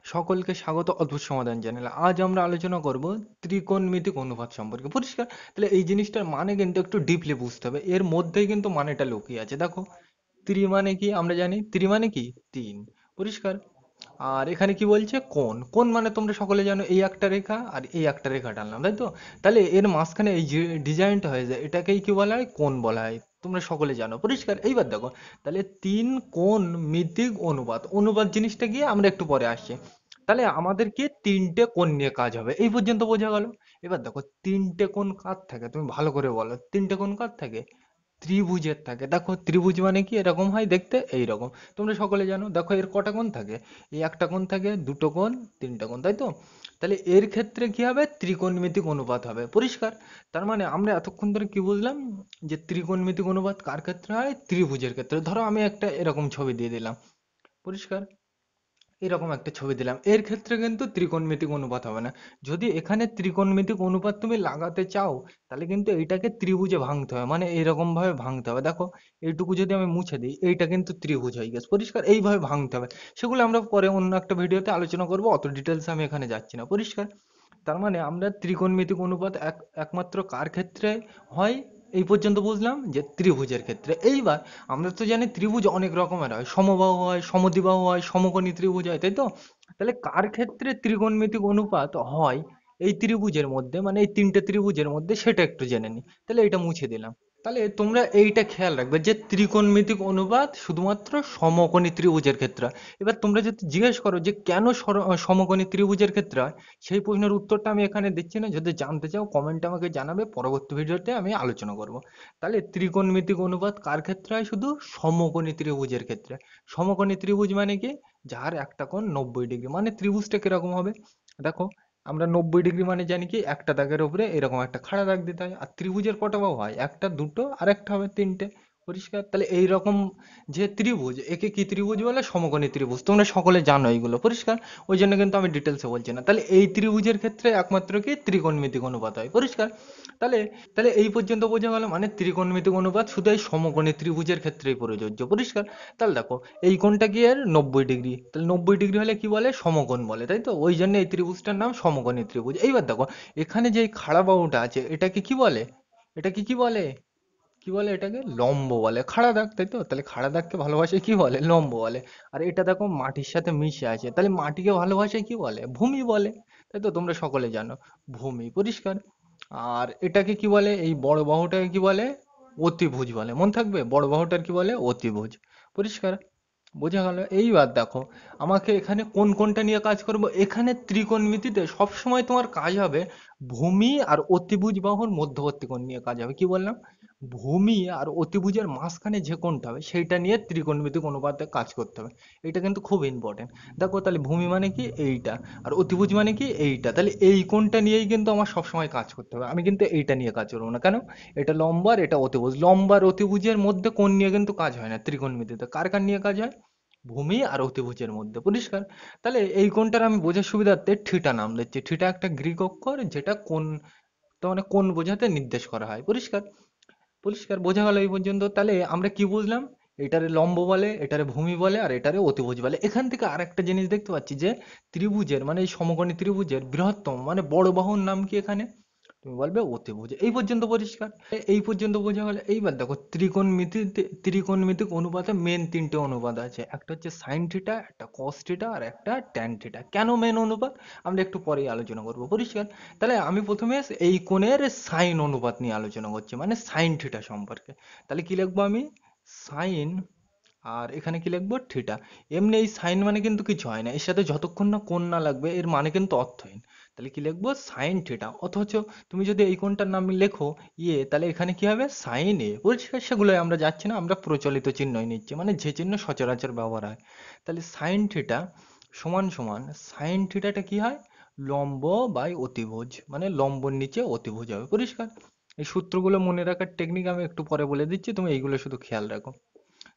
সকলকে স্বাগত অদ্ভুত সমাধান চ্যানেলে। আজ আমরা আলোচনা করব ত্রিকোণমিতিক অনুপাত সম্পর্কে। পরিষ্কার? তাহলে এই জিনিসটার মানে কিন্তু একটু ডিপলি বুঝতে হবে, এর মধ্যেই কিন্তু মানেটা লুকিয়ে আছে। দেখো, ত্রি মানে কি আমরা জানি, ত্রি মানে কি তিন। পরিষ্কার? আর এখানে কি বলছে, কোণ। কোণ মানে তোমরা সকলে জানো, এই একটা রেখা আর এই একটা রেখা টানলাম, তাই তো? তাহলে এর মাঝখানে এই যে ডিজাইনটা হয়ে যায়, এটাকেই কি বলা হয়, কোণ বলা হয়। তোমরা সকলে জানো। পরিষ্কার? এইবার দেখো, তাহলে তিন কোণ মিতিক অনুপাত। অনুপাত জিনিসটা কি আমরা একটু পরে আসছি। তাহলে আমাদেরকে তিনটে কোণ নিয়ে কাজ হবে, এই পর্যন্ত বোঝা গেল। এবার দেখো, তিনটে কোণ কার থাকে তুমি ভালো করে বলো, তিনটে কোণ কার থাকে? ত্রিভুজের থাকে। দেখো, ত্রিভুজ মানে কি এরকম হয় দেখতে, এইরকম। তোমরা সকলে জানো। দেখো, এর কটা কোণ থাকে? এই একটা কোণ থাকে, দুটো কোণ, তিনটা কোণ, তাই তো? তাহলে এর ক্ষেত্রে কি হবে, ত্রিকোণমিতিক অনুপাত হবে। পরিষ্কার? তার মানে আমরা এতক্ষণ ধরে কি বুঝলাম, যে ত্রিকোণমিতিক অনুপাত কার ক্ষেত্রে হয়? ত্রিভুজের ক্ষেত্রে। ধরো আমি একটা এরকম ছবি দিয়ে দিলাম। পরিষ্কার? এরকম একটা ছবি দিলাম, এর ক্ষেত্রে কিন্তু ত্রিকোণমিতিক অনুপাত হবে না। যদি এখানে ত্রিকোণমিতিক অনুপাত তুমি লাগাতে চাও, তাহলে কিন্তু এইটাকে ত্রিভুজে ভাঙতে হবে, মানে এইরকম ভাবে ভাঙতে হবে। দেখো, এইটুকু যদি আমি মুছে দিই, এইটা কিন্তু ত্রিভুজ হয়ে গেছে। পরিষ্কার? এইভাবে ভাঙতে হবে। সেগুলো আমরা পরে অন্য একটা ভিডিওতে আলোচনা করবো, অত ডিটেলস আমি এখানে যাচ্ছি না। পরিষ্কার? তার মানে আমরা ত্রিকোণমিতিক অনুপাত একমাত্র কার ক্ষেত্রে হয়, এই পর্যন্ত বুঝলাম, যে ত্রিভুজের ক্ষেত্রে। এইবার আমরা তো জানি ত্রিভুজ অনেক রকমের হয়, সমবাহু হয়, সমদ্বিবাহু হয়, সমকোণী ত্রিভুজ হয়, তাই তো? তাহলে কার ক্ষেত্রে ত্রিকোণমিতিক অনুপাত হয় এই ত্রিভুজের মধ্যে, মানে এই তিনটে ত্রিভুজের মধ্যে, সেটা একটু জেনে নিই। তাহলে এটা মুছে দিলাম। তাহলে তোমরা এইটা খেয়াল রাখবে, যে ত্রিকোণমিতিক অনুপাত শুধুমাত্র সমকোণী ত্রিভুজের ক্ষেত্রে হয়। এবার তোমরা যদি জিজ্ঞেস করো যে কেন সমকোণী ত্রিভুজের ক্ষেত্রে হয়, সেই প্রশ্নের উত্তরটা আমি এখানে দিচ্ছি না। যদি জানতে চাও কমেন্টে আমাকে জানাবে, পরবর্তী ভিডিওতে আমি আলোচনা করব। তাহলে ত্রিকোণমিতিক অনুপাত কার ক্ষেত্রে হয়? শুধু সমকোণী ত্রিভুজের ক্ষেত্রে। সমকোণী ত্রিভুজ মানে কি? যার একটা কোণ 90 ডিগ্রি। মানে ত্রিভুজটা কিরকম হবে, দেখো, আমরা 90 ডিগ্রি মানে জানি কি, একটা দাগের উপরে এরকম একটা খাড়া দাগ দিতে হয়। আর ত্রিভুজের কটা বাহু হয়? একটা, দুটো, আর একটা হবে তিনটে। পরিষ্কার? তাহলে এইরকম যে ত্রিভুজ, একে কি ত্রিভুজ বলে? সমকোণী ত্রিভুজ। তোমরা সকলে জানো এইগুলো। পরিষ্কার? ওই জন্য কিন্তু আমি ডিটেলসে বলছি না। তাহলে এই ত্রিভুজের ক্ষেত্রে একমাত্র কি ত্রিকোণমিতিক অনুপাত হয়। পরিষ্কার? তাহলে তাহলে এই পর্যন্ত বোঝা গেল, মানে ত্রিকোণমিতিক অনুপাত শুধু এই সমকোণী ত্রিভুজের ক্ষেত্রেই প্রযোজ্য। পরিষ্কার? তাহলে দেখো, এই কোণটা কি এর 90 ডিগ্রি, তাহলে 90 ডিগ্রি হলে কি বলে? সমকোণ বলে, তাই তো? ওই জন্য এই ত্রিভুজটার নাম সমকোণী ত্রিভুজ। এইবার দেখো, এখানে যে এই খাড়া বাহুটা আছে, এটাকে কি বলে? এটাকে কি বলে? কি বলে এটাকে? লম্ব বলে। খাড়া দাগ, তাই তো? তাহলে খাড়া দাগকে ভালো ভাষায় কি বলে? লম্ব বলে। আর এটা দেখো মাটির সাথে মিশে আছে, তাহলে মাটিকে ভালো ভাষায় কি বলে? ভূমি বলে। তাই তো? তোমরা সকলে জানো, ভূমি। পরিষ্কার? আর এটাকে কি বলে, এই বড় বাহুটাকে কি বলে? অতিভুজ বলে। মনে থাকবে, বড় বাহুটার কি বলে? অতিভুজ। পরিষ্কার? বোঝা গেল। এইবার দেখো, আমাকে এখানে কোন কোনটা নিয়ে কাজ করব। এখানে ত্রিকোণমিতিতে সবসময় তোমার কাজ হবে ভূমি আর অতিভুজ বাহুর মধ্যবর্তী কোণ নিয়ে কাজ হবে। কি বললাম? ভূমি আর অতিভুজের মাঝখানে যে কোণটা হবে, সেইটা নিয়ে ত্রিকোণমিতিক অনুপাতে কাজ করতে হবে। এটা কিন্তু খুব ইম্পর্টেন্ট। দেখো, তাহলে ভূমি মানে কি? এইটা। আর অতিভুজ মানে কি? এইটা। তাহলে এই কোণটা নিয়েই কিন্তু আমার সবসময় কাজ করতে হবে। আমি কিন্তু এইটা নিয়ে কাজ করবো না। কেন? এটা লম্ব আর এটা অতিভুজ। লম্ব আর অতিভুজের মধ্যে কোণ নিয়ে কিন্তু কাজ হয় না ত্রিকোণমিতিতে। কার কার নিয়ে কাজ হয়? ভূমি আর অতিভুজের মধ্যে। পরিষ্কার? তাহলে এই কোণটার আমি বোঝার সুবিধার্থে থিটা নাম দিচ্ছি। থিটা একটা গ্রিক অক্ষর, যেটা কোণ, তো মানে কোণ বোঝাতে নির্দেশ করা হয়। পরিষ্কার? পরিষ্কার? বোঝা গেল এই পর্যন্ত? তাহলে আমরা কি বুঝলাম? এটারে লম্ব বলে, এটারে ভূমি বলে, আর এটারে অতিভুজ বলে। এখান থেকে আরেকটা জিনিস দেখতে পাচ্ছি, যে ত্রিভুজের, মানে এই সমকোণী ত্রিভুজের বৃহত্তম মানে বড় বাহুর নাম কি এখানে? তুমি বলবে অতিভুজ। এই পর্যন্ত পরিষ্কার? এই পর্যন্ত বোঝা গেল। এইবার দেখো, ত্রিকোণমিতিক অনুপাতে মেন তিনটে অনুপাত আছে। একটা হচ্ছে সাইন থিটা, একটা কস থিটা, আর একটা ট্যান থিটা। কেন মেন অনুপাত, আমরা একটু পরেই আলোচনা করব। পরিষ্কার? তাহলে আমি প্রথমে এই কোণের সাইন অনুপাত নিয়ে আলোচনা করছি, মানে সাইন থিটা সম্পর্কে। তাহলে কি লিখবো আমি? সাইন, আর এখানে কি লিখবো? থিটা। এমনি এই সাইন মানে কিন্তু কিছু হয় না, এর সাথে যতক্ষণ না কোণ না লাগবে, এর মানে কিন্তু অর্থহীন। তাহলে কি লিখবো? Sine theta. অথচ তুমি যদি এই কোণটার নাম লেখো ইয়ে, তাহলে এখানে কি হবে? সাইন এ। পরিষ্কার? সেগুলোই আমরা যাচ্ছি না, আমরা প্রচলিত চিহ্নই নিচ্ছি, মানে যে চিহ্ন সচরাচর ব্যবহার হয়। তাহলে সাইন থিটা সমান সমান, সাইন থিটাটা কি হয়? লম্ব বাই অতিভুজ, মানে লম্বর নিচে অতিভুজ হবে। পরিষ্কার? এই সূত্রগুলো মনে রাখার টেকনিক আমি একটু পরে বলে দিচ্ছি, তুমি এইগুলো শুধু খেয়াল রাখো।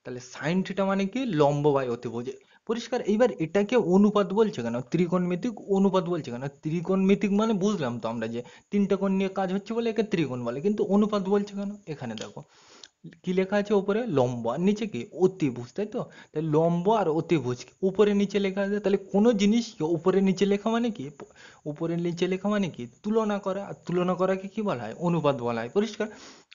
তাহলে সাইন থিটা মানে কি? লম্ব বাই অতিভুজ। পরিষ্কার? এইবার এটাকে অনুপাত বলছে কেন? ত্রিকোণমিতিক অনুপাত বলছে কেন? ত্রিকোণমিতিক মানে বুঝলাম তো আমরা, যে তিনটা কোণ নিয়ে কাজ হচ্ছে বলে একে ত্রিকোণ বলে, কিন্তু অনুপাত বলছে কেন? এখানে দেখো, কি লেখা আছে উপরে? লম্ব, আর নিচে কি? অতিভুজ, তাই তো? তাই লম্ব আর অতিভুজ উপরে নিচে লেখা আছে, তাহলে কোনো জিনিসকে উপরে নিচে লেখা মানে কি? উপরে নিচে লেখা মানে কি? তুলনা করা, আর তুলনা করাকে কি বলা হয়? অনুপাত বলা হয়, পরিষ্কার?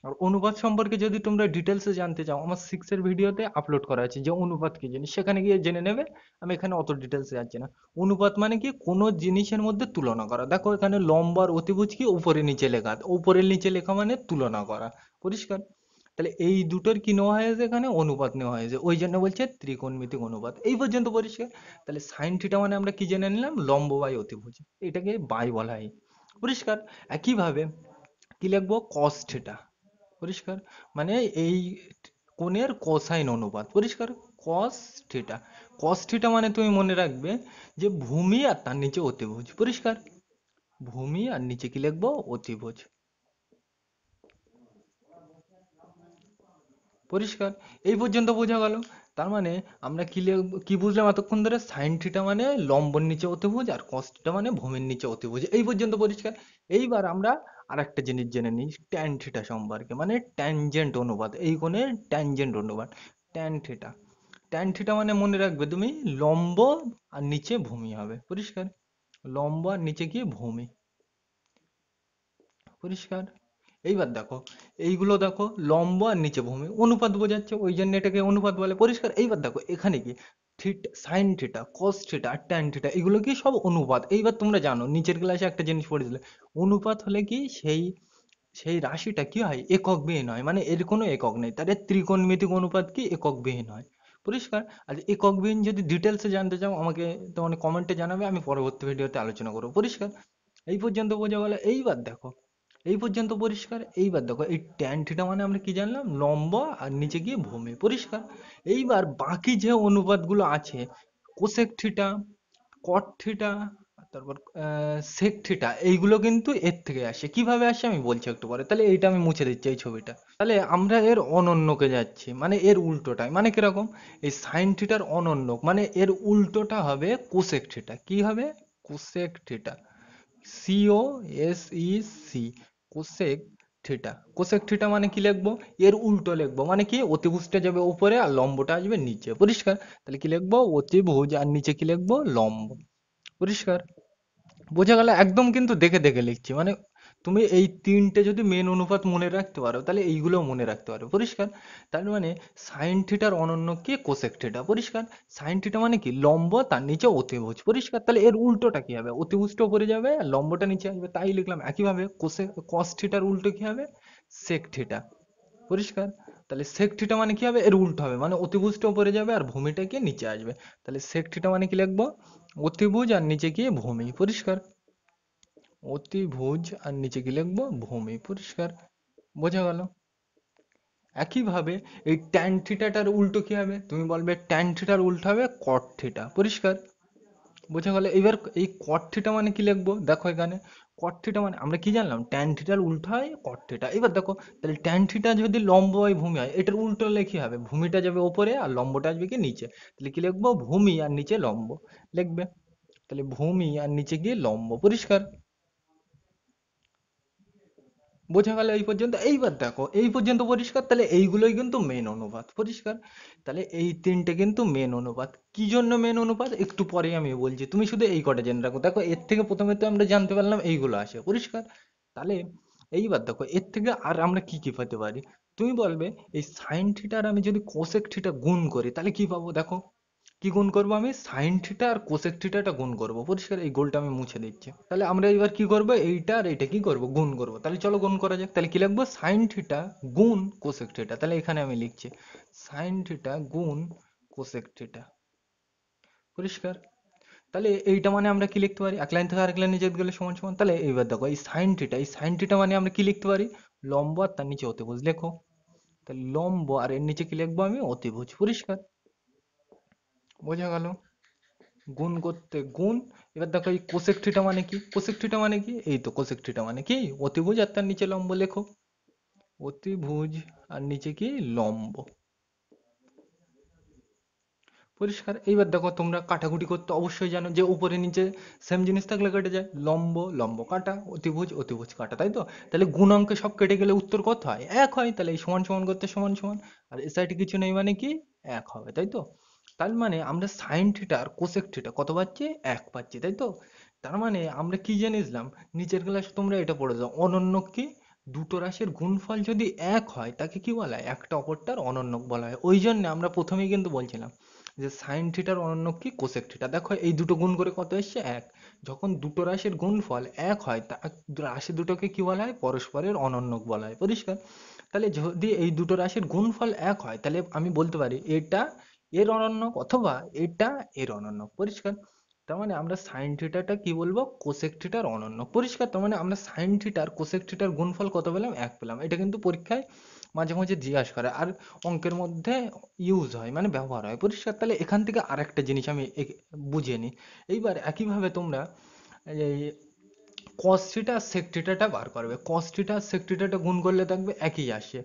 আর অনুপাত সম্পর্কে যদি তোমরা ডিটেলসে জানতে চাও, আমার 6 এর ভিডিওতে আপলোড করা আছে যে অনুপাত কি জিনিস, সেখানে গিয়ে জেনে নেবে। আমি এখানে অত ডিটেলসে যাচ্ছি না। অনুপাত মানে কি? কোনো জিনিসের মধ্যে তুলনা করা। দেখো এখানে লম্ব আর অতিভুজ কি উপরে নিচে লেখা, উপরের নিচে লেখা মানে তুলনা করা, পরিষ্কার? তাহলে এই দুটোর কি নেওয়া হয়েছে? এখানে অনুপাত নেওয়া হয়েছে, ওই জন্য বলছে ত্রিকোণমিতিক অনুপাত। এই পর্যন্ত পরিষ্কার? তাহলে সাইন থিটা মানে আমরা কি জেনে নিলাম? লম্ব বাই অতিভুজ, এটাকে বাই বলা হয়, পরিষ্কার? একইভাবে কি লিখবো? কস থিটা, পরিষ্কার? মানে এই কোণের কোসাইন অনুপাত, পরিষ্কার? Cos theta. কস থিটা মানে তুমি মনে রাখবে যে ভূমি আর তার নিচে অতিভুজ, পরিষ্কার? ভূমি আর নিচে কি লিখবো? অতিভুজ, পরিষ্কার? এই পর্যন্ত বোঝা গেল? তার মানে আমরা কি বুঝলাম এতক্ষণ ধরে? সাইন থিটা মানে লম্বর নিচে অতিভুজ, আর কস থিটা মানে ভূমির নিচে অতিভুজ, এই পর্যন্ত পরিষ্কার? এইবার আমরা আরেকটা জিনিস জেনে নিই ট্যান থিটা সম্পর্কে, মানে ট্যানজেন্ট অনুপাত, এই কোণের ট্যানজেন্ট অনুপাত, ট্যান থিটা। ট্যান থিটা মানে মনে রাখবে তুমি, লম্ব আর নিচে ভূমি হবে, পরিষ্কার? লম্ব আর নিচে কি? ভূমি, পরিষ্কার? এইবার দেখো, এইগুলো দেখো, লম্ব আর নিচে ভূমি, অনুপাত বোঝাচ্ছে, ওই জন্য এটাকে অনুপাত বলে, পরিষ্কার? এইবার দেখো এখানে কি, সাইন থিটা, কস থিটা আর ট্যান থিটা, এগুলো কি সব অনুপাত। এইবার তোমরা জানো, নিচের ক্লাসে একটা জিনিস পড়েছিলে, অনুপাত হলে কি সেই সেই রাশিটা কি হয়? একক বিহীন হয়, মানে এর কোনো একক নেই, তাহলে ত্রিকোণমিতিক অনুপাত কি? একক বিহীন হয়, পরিষ্কার? আর একক বিহীন যদি ডিটেলসে জানতে চাও, আমাকে তোমার কমেন্টে জানাবে, আমি পরবর্তী ভিডিওতে আলোচনা করবো, পরিষ্কার? এই পর্যন্ত বোঝা গেল? এইবার দেখো, এই পর্যন্ত পরিষ্কার? এইবার দেখো, এই ট্যান থিটা মানে আমরা কি জানলাম? লম্ব আর নিচে গিয়ে ভূমি, পরিষ্কার? এইবার বাকি যে অনুপাতগুলো আছে, কোসেক থিটা, কট থিটা, তারপর সেক থিটা, এইগুলো কিন্তু এর থেকে আসে। কিভাবে আসে আমি বলছি একটু পরে। তাহলে এইটা আমি মুছে দিচ্ছি, এই ছবিটা। তাহলে আমরা এর অনন্যকে যাচ্ছি, মানে এর উল্টোটায়, মানে কিরকম? এই সাইন থিটার অনন্যক মানে এর উল্টোটা হবে কোসেক থিটা। কি হবে? Cosec theta, COSEC, cosec theta. Cosec theta মানে কি লিখবো? এর উল্টো লিখবো, মানে কি? অতিভুজটা যাবে উপরে আর লম্বটা আসবে নিচে, পরিষ্কার? তাহলে কি লিখবো? অতিভুজ, আর নিচে কি লিখবো? লম্ব, পরিষ্কার? বোঝা গেল? একদম কিন্তু দেখে দেখে লিখছি, মানে তুমি এই তিনটে যদি মেন অনুপাত মনে রাখতে পারো, তাহলে এইগুলো মনে রাখতে পারো, পরিষ্কার? তার মানে সাইন থিটার অনন্য কি? কোসেক থিটা, পরিষ্কার? সাইন থিটা মানে কি? লম্ব, তার নিচে অতিভুজ, পরিষ্কার? তাহলে এর উল্টোটা কি হবে? অতিভুজটা উপরে যাবে আর লম্বটা নিচে আসবে, তাই লিখলাম। একইভাবে কস থিটার উল্টো কি হবে? সেক থিটা, পরিষ্কার? তাহলে সেক থিটা মানে কি হবে? এর উল্টো হবে, মানে অতিভুজটা উপরে যাবে আর ভূমিটা গিয়ে নিচে আসবে। তাহলে সেক থিটা মানে কি লিখবো? অতিভুজ আর নিচে গিয়ে ভূমি, পরিষ্কার? অতিভুজ আর নিচে কি লিখবো? ভূমি, পরিষ্কার? বোঝা গেল? একইভাবে এই ট্যান থিটাটার উল্টো কি হবে? তুমি বলবে ট্যান থিটার উল্টো হবে কট থিটা, পরিষ্কার? বোঝা গেল? এবার এই কট থিটা মানে কি লিখবো? দেখো এখানে কট থিটা মানে আমরা কি জানলাম? ট্যান থিটার উল্টো হয় কট থিটা। এবার দেখো, তাহলে ট্যান থিটা যদি লম্ব হয় ভূমি হয়, এটার উল্টো হলে কি হবে? ভূমিটা যাবে উপরে আর লম্বটা আসবে কি? নিচে। তাহলে কি লিখবো? ভূমি আর নিচে লম্ব লিখবে। তাহলে ভূমি আর নিচে গিয়ে লম্ব, পরিষ্কার? বোঝা গেল এই পর্যন্ত? এইবার দেখো, এই পর্যন্ত পরিষ্কার? তাহলে এইগুলোই কিন্তু মেন অনুপাত, পরিষ্কার? তাহলে এই তিনটে কিন্তু মেন অনুপাত। কি জন্য মেন অনুপাত একটু পরেই আমি বলছি, তুমি শুধু এই কটা জেনে রাখো। দেখো এর থেকে প্রথমে তো আমরা জানতে পারলাম এইগুলো আসে, পরিষ্কার? তাহলে এইবার দেখো এর থেকে আর আমরা কি কি পেতে পারি। তুমি বলবে এই সাইন থিটার আমি যদি কোসেক থিটা গুণ করি, তাহলে কি পাবো? দেখো কি গুণ করবো? আমি সাইন থিটা আর কোসেক থিটাটা গুণ করবো, পরিষ্কার? এই গোলটা আমি মুছে দিচ্ছি। তাহলে আমরা এবার কি করবো? এইটা আর এইটা কি করবো? গুণ করবো। তাহলে চলো গুণ করা যাক। তাহলে কি লিখবো? সাইন থিটা গুণ কোসেক থিটা। তাহলে এখানে আমি লিখছি সাইন থিটা গুণ কোসেক থিটা, পরিষ্কার? তাহলে এইটা মানে আমরা কি লিখতে পারি? এক লাইন থেকে আরেক লাইনে যেতে গেলে সমান সমান। তাহলে এইবার দেখো এই সাইন থিটা মানে আমরা কি লিখতে পারি? লম্ব আর তার নিচে অতিভুজ, লেখো। তাহলে লম্ব আর এর নিচে কি লিখবো? আমি অতিভুজ, পরিষ্কার? বোঝা গেল? গুণ করতে গুণ। এবার দেখো এই কোসেক থিটা মানে কি? কোসেক থিটা মানে কি? এই তো কোসেক থিটা মানে কি? অতিভুজ আর তার নিচে লম্ব, লেখো। অতিভুজ আর নিচে কি? লম্ব, পরিষ্কার। এইবার দেখো তোমরা কাটাকুটি করতে অবশ্যই জানো যে উপরে নিচে সেম জিনিস থাকলে কেটে যায়, লম্ব লম্ব কাটা, অতিভুজ অতিভুজ কাটা, তাই তো? তাহলে গুণাঙ্কে সব কেটে গেলে উত্তর কত হয়? এক হয়। তাহলে এই সমান সমান করতে সমান সমান, আর এ সাইডে কিছু নেই মানে কি এক হবে, তাই তো? তার মানে আমরা সাইন থিটা আর কোসেক থিটা কত পাচ্ছি? এক পাচ্ছি, তাই তো? তার মানে আমরা কি জেনেছিলাম, নিচের ক্লাসে তোমরা এটা পড়ে যাও, অনন্যক কি, দুটো রাশির গুণফল যদি এক হয় তাকে কি বলা হয়? একটা অপরটার অনন্যক বলা হয়। ওই জন্য আমরা প্রথমেই কিন্তু বলছিলাম যে সাইন থিটার অনন্যক কি, কোসেক থিটা। দেখো এই দুটো গুণ করে কত এসছে? এক। যখন দুটো রাশির গুণফল এক হয় তা রাশি দুটোকে কি বলা হয়? পরস্পরের অনন্যক বলা হয়। পরিষ্কার? তাহলে যদি এই দুটো রাশির গুণফল এক হয় তাহলে আমি বলতে পারি এটা এর অনন্যক অথবা এটা এর অনন্যক। পরিষ্কার? তার মানে আমরা সাইন থিটাটা কি বলবো? কোসেক থিটার অনন্যক। পরিষ্কার? তার মানে আমরা সাইন থিটা আর কোসেক থিটার গুণফল কত পেলাম? এক পেলাম। এটা কিন্তু পরীক্ষায় মাঝে মাঝে জিজ্ঞাসা করে আর অঙ্কের মধ্যে ইউজ হয়, মানে ব্যবহার হয়। পরিষ্কার? তাহলে এখান থেকে আরেকটা জিনিস আমি বুঝিয়ে নিই। এইবার একইভাবে তোমরা এই cos থিটা sec থিটাটা বার করবে। cos থিটা sec থিটাটা গুণ করলে দেখবে একই আসে,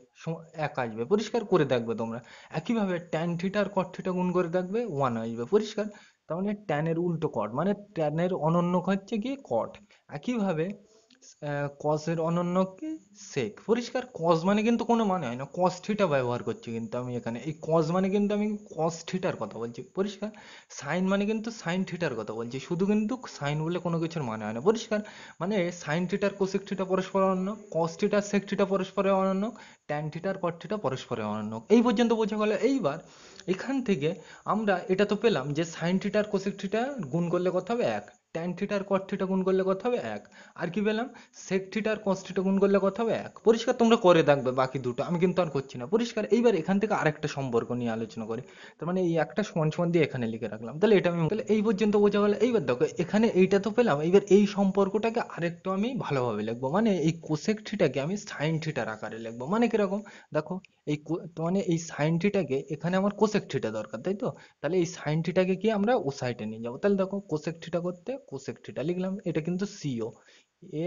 এক আসবে। পরিষ্কার? করে দেখবে তোমরা। একইভাবে tan থিটা আর cot থিটা গুণ করে দেখবে 1 আসবে। পরিষ্কার? তার মানে tan এর উল্টো cot, মানে tan এর অনন্যক হচ্ছে কি cot। একইভাবে cos এর অনন্যক কি sec। পরিষ্কার? cos মানে কিন্তু কোনো মানে হয় না, cos থিটা ব্যবহার করছি কিন্তু আমি এখানে। এই cos মানে কিন্তু আমি cos থিটার কথা বলছি। পরিষ্কার? সাইন মানে কিন্তু সাইন থিটার কথা বলছি, শুধু কিন্তু সাইন বলে কোনো কিছুর মানে হয় না। পরিষ্কার? মানে সাইন থিটার কোসেক থিটা পরস্পর অনন্য, কস থিটার সেক থিটা পরস্পরের অনন্য, ট্যান থিটার কট থিটা পরস্পরের অনন্য। এই পর্যন্ত বোঝা গেল। এইবার এখান থেকে আমরা এটা তো পেলাম যে সাইন থিটার কোসেক থিটা গুণ করলে কত হবে? এক। ট্যান থিটার কট থিটা গুণ করলে কত হবে? এক। আর কি পেলাম? সেক থিটার কস থিটা গুণ করলে কত হবে? এক। পরিষ্কার? তোমরা করে দেখবে বাকি দুটো, আমি কিন্তু আর করছি না। পরিষ্কার? এইবার এখান থেকে আরেকটা সম্পর্ক নিয়ে আলোচনা করি। তার মানে এই একটা সমান সমান দিয়ে এখানে লিখে রাখলাম, তাহলে এটা আমি, তাহলে এই পর্যন্ত বোঝা গেল। এইবার দেখো এখানে এইটা তো পেলাম, এইবার এই সম্পর্কটাকে আরেকটু আমি ভালোভাবে লিখবো, মানে এই কোসেক থিটাকে আমি সাইন থিটার আকারে লিখবো। মানে কিরকম? দেখো এই মানে এই সাইন থিটাকে এখানে আমার কোসেক থিটা দরকার, তাই তো? তাহলে এই সাইন থিটাকে কি আমরা ও সাইডে নিয়ে যাবো। তাহলে দেখো কোসেক থিটা করতে কোসেক থিটা লিখলাম, এটা কিন্তু C O,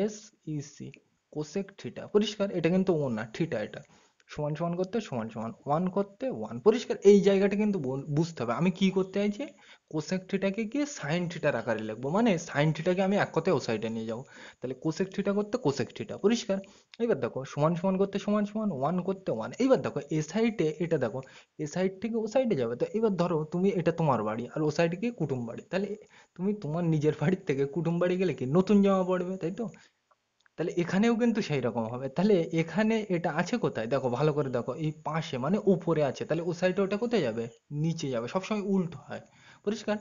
S E C, cosec theta. পরিষ্কার? এটা কিন্তু ও না, থিটা এটা। সমান সমান করতে সমান সমান, ওয়ান করতে ওয়ান। পরিষ্কার? এই জায়গাটা কিন্তু বুঝতে হবে আমি কি করতে চাইছি। কোসেক থিটাকে কি সাইন থিটার আকারে লিখবো, মানে সাইন থিটাকে আমি এক কথায় ও সাইডে নিয়ে যাবো। তাহলে কোসেক থিটা করতে কোসেক থিটা। পরিষ্কার? এবার দেখো সমান সমান করতে সমান সমান, ওয়ান করতে ওয়ান। এইবার দেখো এ সাইডে এটা দেখো, এ সাইড থেকে ও সাইডে যাবে। তো এবার ধরো তুমি, এটা তোমার বাড়ি আর ও সাইডে কি কুটুম বাড়ি, তাহলে তুমি তোমার নিজের বাড়ির থেকে কুটুম বাড়ি গেলে কি নতুন জামা পড়বে, তাই তো? তাহলে এখানেও কিন্তু সেই রকম হবে। তাহলে এখানে এটা আছে কোথায়? দেখো ভালো করে দেখো, এই পাশে মানে উপরে আছে, তাহলে ও সাইডে ওটা কোথায় যাবে? নিচে যাবে। সবসময় উল্টো হয়। পরিষ্কার?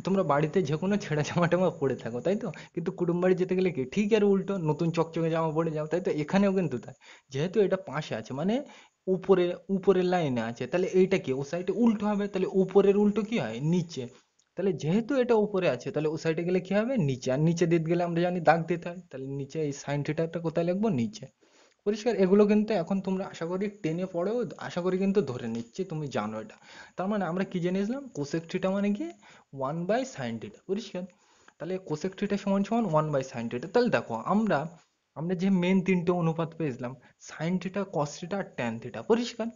তোমরা বাড়িতে যে কোনো ছেঁড়া জামা টামা পরে থাকো, তাই তো? কিন্তু কুটুম বাড়ি যেতে গেলে কি ঠিক এর উল্টো, নতুন চকচকে জামা পরে যাও, তাই তো? এখানেও কিন্তু তাই। যেহেতু এটা পাশে আছে মানে উপরে, উপরের লাইনে আছে, তাহলে এইটা কি ও সাইডে উল্টো হবে। তাহলে উপরের উল্টো কি হয়? নিচে। তাহলে যেহেতু এটা উপরে আছে তাহলে ও সাইডে গেলে কি হবে? নিচে। আর নিচে দিতে গেলে আমরা জানি দাগ দিতে হয়, তাহলে নিচে এই সাইন থিটাটা কোথায় লিখবো? নিচে। পরিষ্কার? এগুলো কিন্তু এখন তোমরা আশা করি টেনে পড়েও আশা করি কিন্তু ধরে নিচ্ছি তুমি জানো এটা। তার মানে আমরা কি জেনেছিলাম? কোসেক থিটা মানে কি ওয়ান বাই সাইন থিটা। পরিষ্কার? তাহলে কোসেক থিটা সমান সমান ওয়ান বাই সাইন থিটা। তাহলে দেখো আমরা আমরা যে মেন তিনটে অনুপাত পেয়েছিলাম, সাইন থিটা, কস থিটা আর ট্যান থিটা। পরিষ্কার?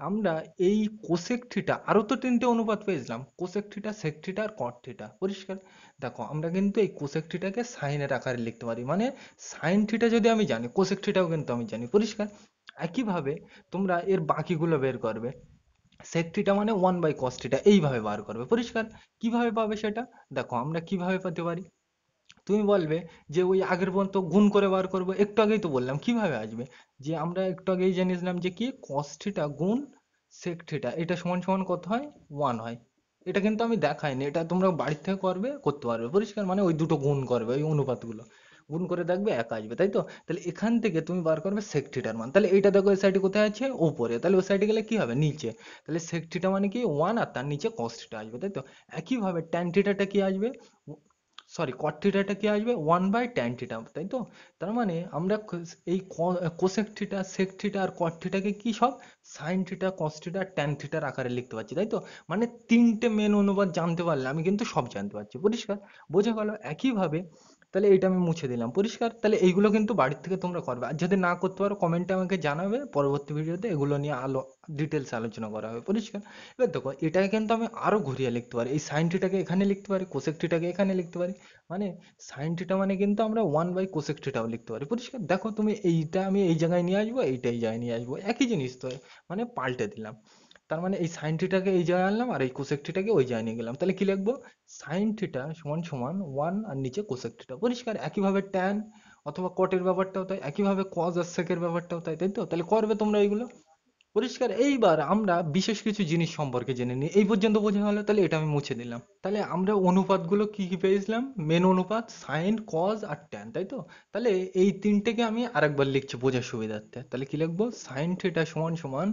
আমরা এই কোসেক থিটা আরো তো তিনটে অনুপাত পেয়েছিলাম, কোসেক থিটা, সেক থিটা আর কট থিটা। পরিষ্কার? দেখো আমরা কিন্তু এই কোসেক থিটাকে সাইনের আকারে লিখতে পারি, মানে সাইন থিটা যদি আমি জানি কোসেক থিটাও কিন্তু আমি জানি। পরিষ্কার? একইভাবে তোমরা এর বাকিগুলো বের করবে। সেক থিটা মানে ওয়ান বাই কস থিটা, এইভাবে বার করবে। পরিষ্কার? কিভাবে পাবে সেটা? দেখো আমরা কিভাবে পেতে পারি। তুমি বলবে যে ওই আগের পর্যন্ত গুণ করে বার করবো, একটু আগেই তো বললাম কিভাবে আসবে। যে আমরা একটু আগেই জেনেছিলাম যে কি কস থিটা গুণ সেক থিটা, এটা সমান সমান কত হয়? ওয়ান হয়। এটা কিন্তু আমি দেখাইনি, এটা তোমরা বাড়ির থেকে করবে, করতে পারবে। পরিষ্কার? মানে ওই দুটো গুণ করবে, ওই অনুপাতগুলো গুণ করে দেখবে এক আসবে, তাই তো? তাহলে এখান থেকে তুমি বার করবে সেক থিটার মান। তাহলে এটা দেখো এই সাইডে কোথায় আছে? উপরে। তাহলে ওই সাইডে গেলে কি হবে? নিচে। তাহলে সেক থিটা মানে কি ওয়ান, আর তার নিচে কস থিটা আসবে, তাই তো? একইভাবে ট্যান থিটাটা কি আসবে? সরি, কট থিটাটা কি আসবে? ওয়ান বাই ট্যান থিটা, তাই তো? তার মানে আমরা এই কোসেক থিটা, সেক থিটা আর কট থিটাকে কি সব sign theta, cos theta, tan থিটার আকারে লিখতে পারছি, তাই তো? মানে তিনটে মেন অনুপাত জানতে পারলে আমি কিন্তু সব জানতে পারছি। পরিষ্কার? বোঝা গেল? একইভাবে তাহলে এইটা আমি মুছে দিলাম, পরিষ্কার। তাহলে এইগুলো কিন্তু বাড়ির থেকে তোমরা করবে, আর যদি না করতে পারো কমেন্টে আমাকে জানাবে, পরবর্তী ভিডিওতে এগুলো নিয়ে ডিটেলস আলোচনা করা হবে, পরিষ্কার। এবার দেখো এটাকে কিন্তু আমি আরো ঘুরিয়ে লিখতে পারি, এই সাইন থিটাকে এখানে লিখতে পারি, কোসেক থিটাকে এখানে লিখতে পারি। মানে সাইন থিটা মানে কিন্তু আমরা 1/কোসেক থিটাও লিখতে পারি, পরিষ্কার। দেখো তুমি এইটা আমি এই জায়গায় নিয়ে আসবো, এইটা এই জায়গায় নিয়ে আসবো, একই জিনিস তো, মানে পাল্টে দিলাম। তার মানে এই সাইন থিটাকে এই জায়গায় আনলাম আর এই কোসেক থিটাকে ওই জায়গায় নিয়ে গেলাম, তাহলে কি লিখবো? সাইন থিটা সমান সমান 1 আর নিচে কোসেক থিটা, পরিষ্কার। একইভাবে ট্যান অথবা কটের ব্যাপারটাও তাই, একইভাবে কজ আর সেকের ব্যাপারটাও তাই, তাই তো? তাহলে করবে তোমরা এইগুলো, পরিষ্কার। এইবার আমরা বিশেষ কিছু জিনিস সম্পর্কে জেনে নিই, এই পর্যন্ত বোঝা গেল, তাহলে এটা আমি মুছে দিলাম। তাহলে আমরা অনুপাতগুলো কি কি পেয়েছিলাম? মেন অনুপাত সাইন কজ আর ট্যান, তাই তো? তাহলে এই তিনটেকে আমি আরেকবার লিখছি বোঝার সুবিধার্থে, তাহলে কি লিখবো? সাইন থিটা সমান সমান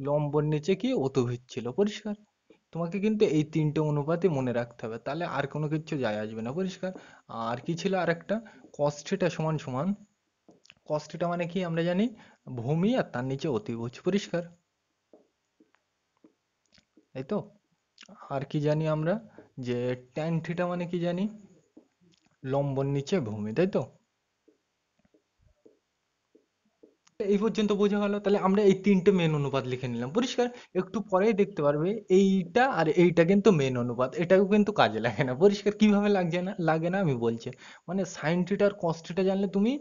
লম্বর নিচে কি অতিভুজ ছিল, পরিষ্কার। তোমাকে কিন্তু এই তিনটে অনুপাতই মনে রাখতে হবে, তাহলে আর কোনো কিছু যায় আসবে না, পরিষ্কার। আর কি ছিল আরেকটা? কস থিটা সমান সমান, কস থিটা মানে কি আমরা জানি? ভূমি আর তার নিচে অতিভুজ, পরিষ্কার, তাই তো? আর কি জানি আমরা? যে ট্যান থিটা মানে কি জানি? লম্বর নিচে ভূমি, তাই তো? এই পর্যন্ত বোঝা গেল, তাহলে আমরা এই তিনটে মেন অনুপাত লিখে নিলাম, পরিষ্কার। একটু পরেই দেখতে পারবে এইটা আর এইটা কিন্তু মেন অনুপাত, এটাও কিন্তু কাজে লাগে না, পরিষ্কার। কিভাবে লাগছে না লাগে না আমি বলছি। মানে সাইন থিটা আর কস থিটা জানলে তুমি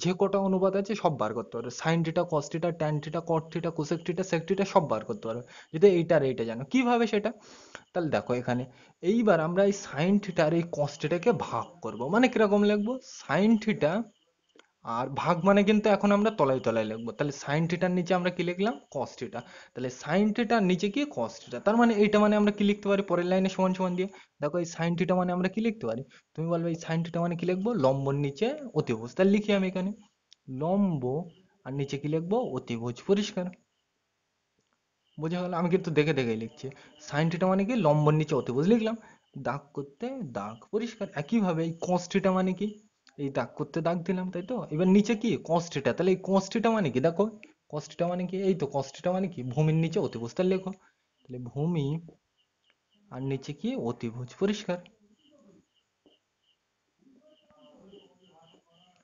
যে কটা অনুপাত আছে সব বার করতে পারবে, sine theta, cos theta, tan theta, cot theta, cosec theta, sec theta সব বার করতে পারবে, যদি এইটা আর এইটা জানো। কিভাবে সেটা? তাহলে দেখো এখানে, এইবার আমরা এই সাইন থিটা আর এই কস থিটাকে ভাগ করব, মানে কিরকম লিখবো? সাইন থিটা, আর ভাগ মানে কিন্তু এখন আমরা তলায় তলায় লিখবো, তাহলে সাইন থিটার নিচে আমরা কি লিখলাম? Cos theta. তাহলে সাইন থিটার নিচে কি? Cos theta. তার মানে এইটা মানে আমরা কি লিখতে পারি পরের লাইনে সমান সমান দিয়ে? দেখো এই সাইন থিটা মানে আমরা কি লিখতে পারি? তুমি বলবে এই সাইন থিটা মানে কি লিখবো? লম্বর নিচে অতিভুজ, তাহলে লিখি আমি এখানে লম্ব, আর নিচে কি লিখবো? অতিভুজ, পরিষ্কার। বোঝা গেল? আমি কিন্তু দেখে দেখেই লিখছি। সাইন থিটা মানে কি? লম্বর নিচে অতিভুজ লিখলাম, দাগ করতে দাগ, পরিষ্কার। একইভাবে এই কস থিটা মানে কি? এই দাগ করতে দাগ দিলাম, তাই তো? এবার নিচে কি? কস থিটা, তাহলে এই কস থিটা মানে কি? দেখো কস থিটা মানে কি? এই তো কস থিটা মানে কি? ভূমির নিচে অতিভুজ, তাহলে লেখো, তাহলে ভূমি আর নিচে কি? অতিভুজ, পরিষ্কার।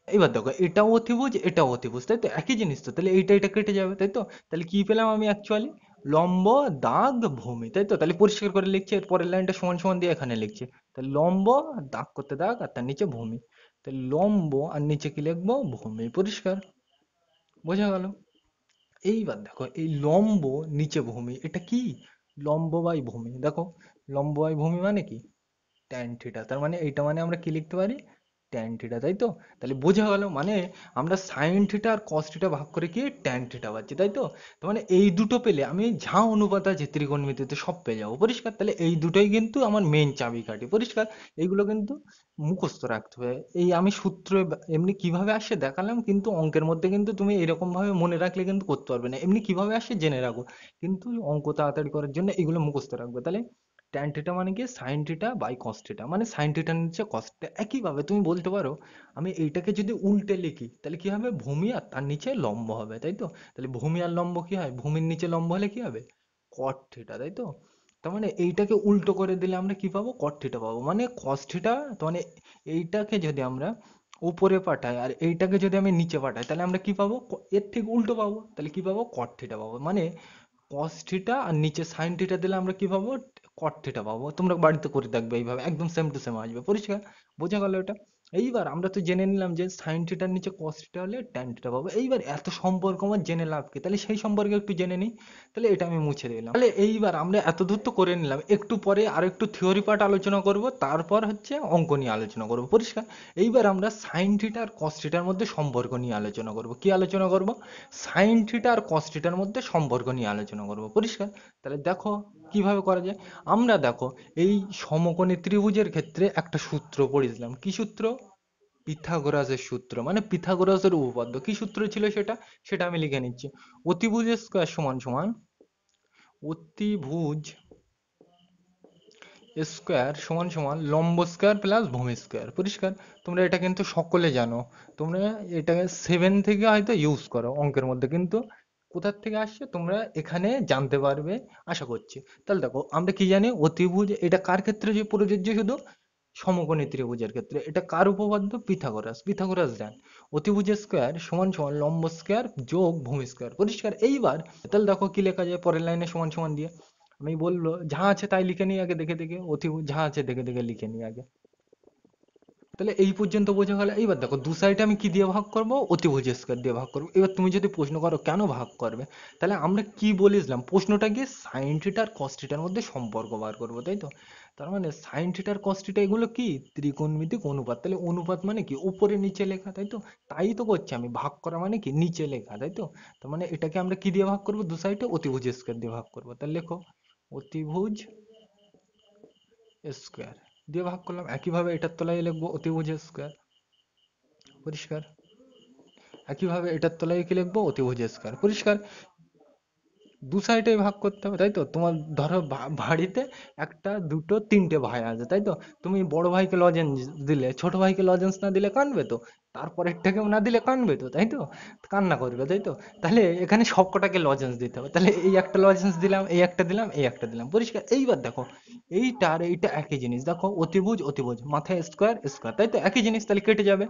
এবার দেখো এটাও অতিভুজ এটাও অতিভুজ, তাই তো? একই জিনিস তো, তাহলে এইটা এটা কেটে যাবে, তাই তো? তাহলে কি পেলাম আমি অ্যাকচুয়ালি? লম্ব, দাগ, ভূমি, তাই তো? তাহলে পরিষ্কার করে লিখছি, এর পরের লাইনটা সমান সমান দিয়ে এখানে লিখছি, তাহলে লম্ব, দাগ করতে দাগ, আর তার নিচে ভূমি, তাহলে লম্ব আর নিচে কি লিখবো? ভূমি, পরিষ্কার। বোঝা গেল? এইবার দেখো এই লম্ব নিচে ভূমি, এটা কি? লম্ব বাই ভূমি, দেখো লম্ব বাই ভূমি মানে কি? Tan theta. তার মানে এইটা মানে আমরা কি লিখতে পারি? ট্যান থিটা, তাই তো? তাহলে বোঝা গেল, মানে আমরা সাইন থিটা আর কস থিটা ভাগ করে কি ট্যান থিটা পাচ্ছি, তাই তো? তার মানে এই দুটো পেলে আমি যা অনুপাত আছে ত্রিকোণমিতিতে সব পেয়ে যাবো, পরিষ্কার। তাহলে এই দুটোই কিন্তু আমার মেন চাবিকাঠি, পরিষ্কার। এইগুলো কিন্তু মুখস্থ রাখতে হবে। এই আমি সূত্র এমনি কিভাবে আসে দেখালাম, কিন্তু অঙ্কের মধ্যে কিন্তু তুমি এরকম ভাবে মনে রাখলে কিন্তু করতে পারবে না, এমনি কিভাবে আসে জেনে রাখো, কিন্তু অঙ্ক তাড়াতাড়ি করার জন্য এগুলো মুখস্থ রাখবে। তাহলে ট্যান থিটা মানে কি? Sine theta by cos theta, মানে সাইন থিটার নিচে কস থিটা। একইভাবে তুমি বলতে পারো আমি এইটাকে যদি উল্টে লিখি তাহলে কি হবে? ভূমি আর তার নিচে লম্ব হবে, তাই তো? তাহলে ভূমি আর লম্ব কি হয়? ভূমির নিচে লম্ব হলে কি হবে? কট থিটা, তাই তো? তার মানে এইটাকে উল্টো করে দিলে আমরা কি পাবো? কট থিটা পাবো, মানে কস থিটা। তো মানে এইটাকে যদি আমরা উপরে পাঠাই আর এইটাকে যদি আমি নিচে পাঠাই তাহলে আমরা কি পাবো? এর ঠিক উল্টো পাবো, তাহলে কি পাবো? কট থিটা পাবো। মানে কস থিটা আর নিচে সাইন থিটা দিলে আমরা কি পাবো? কট থিটা পাবো। তোমরা বাড়িতে করে দেখবে, এইভাবে একদম সেম টু সেম আসবে, পরিষ্কার। বোঝা গেল এটা? এইবার আমরা তো জেনে নিলাম যে সাইন থিটার নিচে কস থিটা হলে ট্যান থিটা পাবো। এইবার এত সম্পর্ক আমার জেনে লাভ কি? তাহলে সেই সম্পর্কে একটু জেনে নিই, তাহলে এটা আমি মুছে দিলাম। তাহলে এইবার আমরা এত দূর তো করে নিলাম, একটু পরে আর একটু থিওরি পার্ট আলোচনা করব, তারপর হচ্ছে অঙ্ক নিয়ে আলোচনা করব, পরিষ্কার। এইবার আমরা সাইন থিটা আর কস থিটার মধ্যে সম্পর্ক নিয়ে আলোচনা করব। কি আলোচনা করব? সাইন থিটা আর কস থিটার মধ্যে সম্পর্ক নিয়ে আলোচনা করব, পরিষ্কার। তাহলে দেখো কিভাবে করা যায়। আমরা দেখো এই সমকোণী ত্রিভুজের ক্ষেত্রে একটা সূত্র পড়েছিলাম, কি সূত্র? পিথাগোরাসের সূত্র, মানে পিথাগোরাসের উপপাদ্য। কি সূত্র ছিল সেটা? সেটা আমি লিখে নিচ্ছি। অতিভুজ স্কয়ার সমান সমান অতিভুজ স্কয়ার সমান সমান লম্ব স্কয়ার প্লাস ভূমি স্কয়ার, পরিষ্কার। তোমরা এটা কিন্তু সকলে জানো, তোমরা এটা 7 থেকে হয়তো ইউজ করো অঙ্কের মধ্যে, কিন্তু কোথার থেকে আসছে তোমরা এখানে জানতে পারবে আশা করছি। তাহলে দেখো আমরা কি জানি? অতিভুজ, এটা কার ক্ষেত্রে যে প্রযোজ্য? শুধু সমকোণী ত্রিভুজের ক্ষেত্রে এটা কার উপপাদ্য? পিথাগোরাস। পিথাগোরাস দেন অতিভুজ স্কোয়ার সমান সমান লম্ব স্কোয়ার যোগ ভূমি স্কোয়ার। পরিষ্কার? এইবার তাহলে দেখো কি লেখা যায় পরের লাইনে সমান সমান দিয়ে। আমি বললো যা আছে তাই লিখে নিই আগে, দেখে দেখে অতিভুজ যা আছে দেখে দেখে লিখে নিই আগে। তাহলে এই পর্যন্ত বোঝা গেল। এইবার দেখো দু সাইডে আমি কি দিয়ে ভাগ করব? অতিভুজ স্কয়ার দিয়ে ভাগ করব। এবার তুমি যদি প্রশ্ন করো কেন ভাগ করবে, তাহলে আমরা কি বলেছিলাম প্রশ্নটা গিয়ে সাইন থিটা আর কস থিটার মধ্যে সম্পর্ক বার করবো, তাই তো? তার মানে সাইন থিটা আর কস থিটা এগুলো কি ত্রিকোণমিতিক অনুপাত। তাহলে অনুপাত মানে কি উপরে নিচে লেখা, তাই তো? তাই তো করছি আমি, ভাগ করা মানে কি নিচে লেখা, তাই তো? তার মানে এটাকে আমরা কি দিয়ে ভাগ করব? দু সাইডে অতিভুজ স্কয়ার দিয়ে ভাগ করবো। তাহলে লেখো অতিভুজ স্কয়ার দিয়ে ভাগ করলাম। একইভাবে এটার তলায় লিখবো অতিভুজ স্কয়ার। পরিষ্কার? একইভাবে এটার তলায় কি লিখবো? অতিভুজ স্কয়ার। পরিষ্কার? দু সাইডে ভাগ করতে হবে, তাই তো? তোমার ধরো বাড়িতে একটা দুটো তিনটে ভাই আছে, তাই তো? তুমি বড় ভাইকে লজেন্স দিলে, ছোট ভাইকে লজেন্স না দিলে কাঁদবে তো, তারপরেরটাকেও না দিলে কাঁদবে তো, তাই তো? কান্না করবে, তাই তো? তাহলে এখানে সবকটাকে লজেন্স দিতে হবে। তাহলে এই একটা লজেন্স দিলাম, এই একটা দিলাম, এই একটা দিলাম। পরিষ্কার? এইবার দেখো এইটা আর এইটা একই জিনিস। দেখো অতিভুজ অতিভুজ মাথায় স্কোয়ার স্কোয়ার, তাই তো? একই জিনিস, তাহলে কেটে যাবে।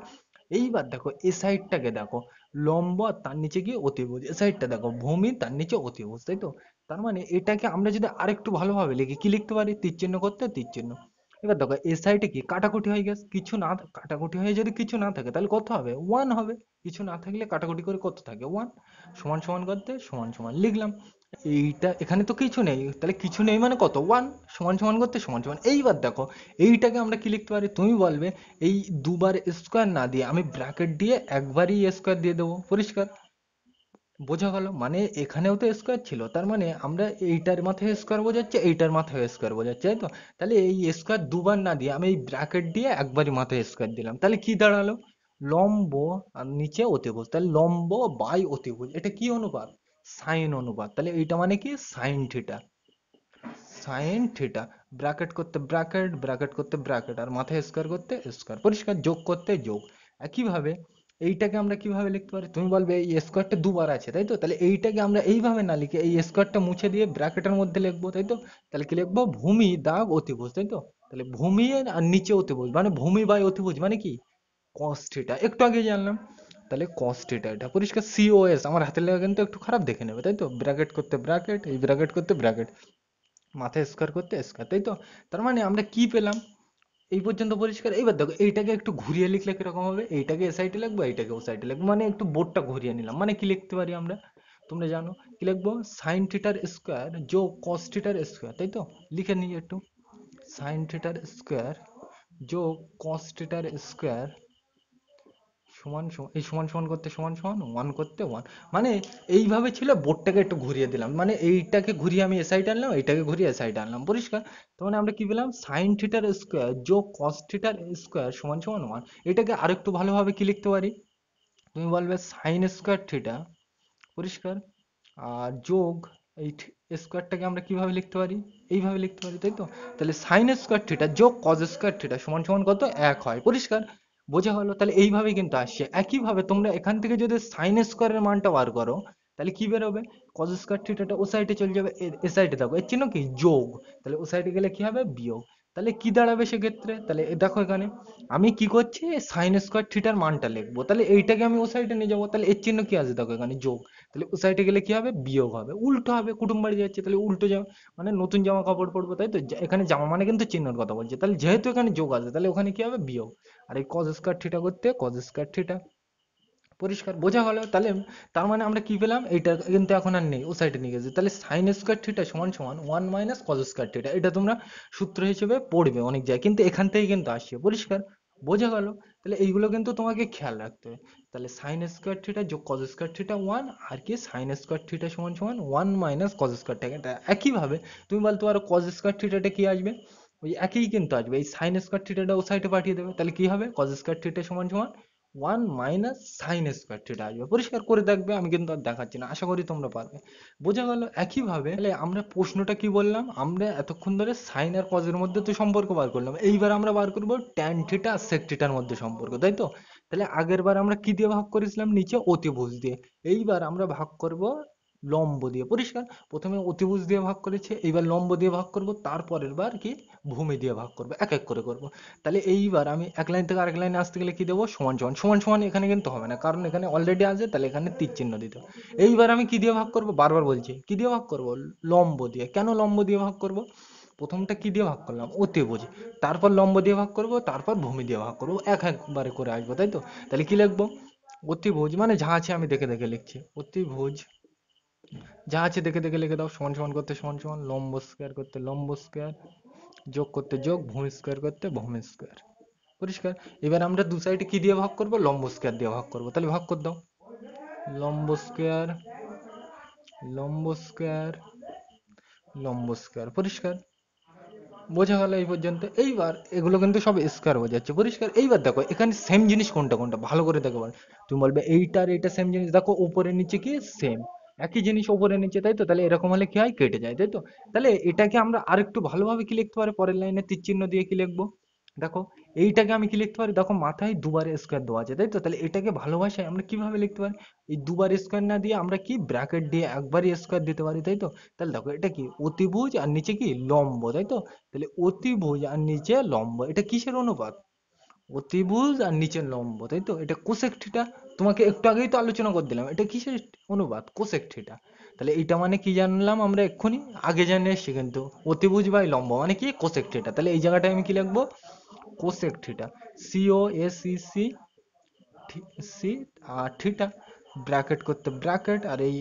এইবার দেখো এই সাইডটাকে দেখো লম্ব আর তার নিচে গিয়ে অতিভুজ, এই সাইডটা দেখো ভূমি তার নিচে অতিভুজ, তাই তো? তার মানে এটাকে আমরা যদি আরেকটু ভালোভাবে লিখি কি লিখতে পারি? তীর চিহ্ন করতে তীর চিহ্ন। এবার দেখো এই সাইডে কি কাটাকুটি হয়ে গেছে, কিছু না কাটাকুটি হয়ে যদি কিছু না থাকে তাহলে কত হবে? ওয়ান হবে। কিছু না থাকলে কাটাকুটি করে কত থাকে? ওয়ান। সমান সমান করতে সমান সমান লিখলাম। এইটা এখানে তো কিছু নেই, তাহলে কিছু নেই মানে কত? ওয়ান। সমান সমান করতে সমান সমান। এইবার দেখো এইটাকে আমরা কি লিখতে পারি? তুমি বলবে এই দুবার স্কোয়ার না দিয়ে আমি ব্র্যাকেট দিয়ে একবারই স্কোয়ার দিয়ে দেবো। পরিষ্কার? বোঝা গেল? মানে এখানেও তো স্কোয়ার ছিল, তার মানে আমরা এইটার মাথায় স্কোয়ার বোঝাচ্ছে, এইটার মাথায় স্কোয়ার বোঝাচ্ছে, তাই তো? তাহলে এই স্কোয়ার দুবার না দিয়ে আমি এই ব্র্যাকেট দিয়ে একবারই মাথায় স্কোয়ার দিলাম। তাহলে কি দাঁড়ালো? লম্ব আর নিচে অতিভুজ। তাহলে লম্ব বাই অতিভুজ, এটা কি অনুপাত? সাইন অনুপাত। তাহলে এইটা মানে কি? Sine theta. Sine theta. Bracket করতে ব্র্যাকেট, ব্র্যাকেট করতে ব্র্যাকেট, আর মাথায় স্কোয়ার করতে স্কোয়ার। পরিষ্কার? যোগ করতে যোগ। একইভাবে এইটাকে আমরা কিভাবে লিখতে পারি? তুমি বলবে এই স্কোয়ারটা দুবার আছে, তাই তো? তাহলে এইটাকে আমরা এইভাবে না লিখে এই স্কোয়ারটা মুছে দিয়ে ব্র্যাকেটের মধ্যে লিখবো, তাই তো? তাহলে কি লিখবো? ভূমি দাগ অতিভুজ, তাই তো? তাহলে ভূমি আর নিচে অতিভুজ মানে ভূমি বাই অতিভুজ মানে কি? Cos theta. একটু আগে জানলাম। তাহলে কস থিটা, এটা পরিষ্কার? সিওএস আমার হাতের লেখা কিন্তু একটু খারাপ দেখে নেবে, তাই তো? ব্র্যাকেট করতে ব্র্যাকেট, এই ব্র্যাকেট করতে ব্র্যাকেট, মাথায় স্কোয়ার করতে স্কোয়ার, তাই তো? তার মানে আমরা কি পেলাম এই পর্যন্ত? পরিষ্কার? এইবার দেখো এইটাকে একটু ঘুরিয়ে লিখলে কিরকম হবে? এইটাকে এ সাইডে লিখবো, এইটাকে ও সাইডে লিখবো, মানে একটু বোর্ডটা ঘুরিয়ে নিলাম। মানে কি লিখতে পারি আমরা? তোমরা জানো কি লিখবো? সাইন থিটার স্কোয়ার যোগ কস থিটার স্কোয়ার, তাই তো? লিখে নিই একটু। সাইন থিটার স্কোয়ার যোগ কস থিটার স্কোয়ার সমান সমান, এই সমান সমান করতে সমান সমান, ওয়ান করতে ওয়ান। মানে এইভাবে ছিল, বোর্ডটাকে একটু ঘুরিয়ে দিলাম, মানে এইটাকে ঘুরিয়ে আমি এ সাইড আনলাম, এইটাকে ঘুরিয়ে এ সাইড আনলাম। পরিষ্কার? তার মানে আমরা কি পেলাম? সাইন থিটার স্কোয়ার যোগ কস থিটার স্কোয়ার সমান সমান ওয়ান। এটাকে আরেকটু ভালোভাবে কি লিখতে পারি? তুমি বলবে সাইন স্কোয়ার থিটা। পরিষ্কার? আর যোগ এই স্কোয়ারটাকে আমরা কিভাবে লিখতে পারি? এইভাবে লিখতে পারি, তাই তো? তাহলে সাইন স্কোয়ার থিটা যোগ কজ স্কোয়ার থিটা সমান সমান কত? এক হয়। পরিষ্কার? বোঝা গেল? তাহলে এইভাবে কিন্তু আসছে। একইভাবে তোমরা এখান থেকে যদি সাইন স্কোয়ারের মানটা বার করো তাহলে কি বেরোবে? কজ স্কোয়ার থিটাটা ও সাইডে চলে যাবে, এ সাইডে দেখো এর চিহ্ন কি? যোগ। তাহলে ও সাইডে গেলে কি হবে? বিয়োগ। তাহলে কি দাঁড়াবে সেক্ষেত্রে? তাহলে দেখো এখানে আমি কি করছি? সাইন স্কোয়ার থিটার মানটা লিখবো, তাহলে এইটাকে আমি ও সাইডে নিয়ে যাবো, তাহলে এর চিহ্ন কি আছে দেখো এখানে? যোগ। তাহলে ও সাইডে গেলে কি হবে? বিয়োগ হবে। উল্টো হবে, কুটুম বাড়ি যাচ্ছে, তাহলে উল্টো যাওয়া মানে নতুন জামা কাপড় পরবো, তাই তো? এখানে জামা মানে কিন্তু চিহ্নর কথা বলছে, তাহলে যেহেতু এখানে যোগ আছে তাহলে ওখানে কি হবে? বিয়োগ। আর এই কজ স্কয়ার থিটা করতে কজ স্কয়ার থিটা। পরিষ্কার? বোঝা গেল? তাহলে তার মানে আমরা কি পেলাম? এইটা কিন্তু এখন আর নেই, ও সাইডে নিয়ে গেছে। তাহলে সাইন স্কয়ার থিটা সমান সমান one minus cause square theta. এটা তোমরা সূত্র হিসেবে পড়বে অনেক জায়গায়, কিন্তু এখান থেকে কিন্তু আসছে। পরিষ্কার? বোঝা গেল? তাহলে এইগুলো কিন্তু তোমাকে খেয়াল রাখতে হবে। তাহলে সাইন স্কয়ার থিটা যোগ কজ স্কয়ার থিটা ওয়ান, আর কি সাইন স্কয়ার থিটা সমান সমান one minus cause square theta. একইভাবে তুমি বলতে পারো কজ স্কয়ার থিটাটা কি আসবে? ওই একই কিন্তু আসবে, এই সাইন স্কয়ার থিটাটা ও সাইডে পাঠিয়ে দেবে, তাহলে কি হবে? কজ স্কয়ার থিটা সমান সমান one minus sine square theta আসবে। পরিষ্কার করে দেখবে, আমি কিন্তু আর দেখাচ্ছি না, আশা করি তোমরা পারবে। বোঝা গেল? একইভাবে তাহলে আমরা প্রশ্নটা কি বললাম? আমরা এতক্ষণ ধরে সাইন আর কজের মধ্যে তো সম্পর্ক বার করলাম, এইবার আমরা বার করবো ট্যান থিটা আর সেক থিটার মধ্যে সম্পর্ক, তাই তো? তাহলে আগের বার আমরা কি দিয়ে ভাগ করেছিলাম? নিচে অতিভুজ দিয়ে। এইবার আমরা ভাগ করব লম্ব দিয়ে। পরিষ্কার? প্রথমে অতিভুজ দিয়ে ভাগ করেছে, এইবার লম্ব দিয়ে ভাগ করব, তারপরের বার কি ভূমি দিয়ে ভাগ করব, এক এক করে করব। তাহলে এইবার আমি এক লাইন থেকে আরেক লাইনে আসতে গেলে কি দেবো, সমান সমান। সমান সমান এখানে কিন্তু হবে না, কারণ এখানে অলরেডি আছে, তাহলে এখানে তীর চিহ্ন দিতে হবে। এইবার আমি কি দিয়ে ভাগ করব, বারবার বলছি কি দিয়ে ভাগ করব, লম্ব দিয়ে। কেন লম্ব দিয়ে ভাগ করব, প্রথমটা কি দিয়ে ভাগ করলাম, অতিভুজ, তারপর লম্ব দিয়ে ভাগ করব, তারপর ভূমি দিয়ে ভাগ করব, এক একবারে করে আসবো, তাই তো? তাহলে কি লিখবো, অতিভুজ মানে যা আছে আমি দেখে দেখে লিখছি, অতিভুজ যা আছে দেখে দেখে লিখে দাও, সমান সমান করতে সমান সমান, লম্ব স্কোয়ার করতে লম্ব স্কোয়ার, যোগ করতে যোগ, ভূমি স্কোয়ার করতে ভূমি স্কোয়ার। পরিষ্কার? এবার আমরা দু সাইডে কি দিয়ে ভাগ করব, লম্ব স্কোয়ার দিয়ে ভাগ করব। তাহলে ভাগ করে দাও, লম্ব স্কোয়ার লম্ব স্কোয়ার লম্ব স্কোয়ার। পরিষ্কার? বোঝা গেল এই পর্যন্ত? এইবার এগুলো কিন্তু সব স্কোয়ার বোঝাচ্ছে। পরিষ্কার? এইবার দেখো এখানে সেম জিনিস কোনটা কোনটা ভালো করে দেখো। তুমি বলবে এইটা আর এইটা সেম জিনিস, দেখো উপরে নিচে কি সেম, একই জিনিস উপরে নিচে, তাই তো? তাহলে এরকম হলে কি হয়, কেটে যায়, তাই তো? তাহলে এটাকে আমরা আরেকটু ভালোভাবে কি লিখতে পারি, পরের লাইনে তীর চিহ্ন দিয়ে কি লিখবো, দেখো এইটাকে আমি কি লিখতে পারি, দেখো মাথায় দুবার স্কোয়ার দেওয়া আছে, তাই তো? তাহলে এটাকে ভালো ভাষায় আমরা কিভাবে লিখতে পারি, এই দুবার স্কোয়ার না দিয়ে আমরা কি ব্র্যাকেট দিয়ে একবারই স্কোয়ার দিতে পারি, তাই তো? তাহলে দেখো এটা কি অতিভুজ আর নিচে কি লম্ব, তাই তো? তাহলে অতিভুজ আর নিচে লম্ব, এটা কিসের অনুপাত, অতিভুজ আর নিচের লম্ব, তাই তো? এটা কোসেক থিটা। তোমাকে একটু আগেই তো আলোচনা করে দিলাম, এটা কিসের অনুপাত, কোসেক থিটা। তাহলে এটা মানে কি জানলাম আমরা এক্ষুনি, আগে জেনে এসেছি কিন্তু, অতিভুজ বাই লম্ব মানে কি, কোসেক থিটা। তাহলে এই জায়গাটায় আমি কি লিখবো, কোসেক থিটা, COSEC সি, আর থিটা, ব্র্যাকেট করতে ব্র্যাকেট, আর এই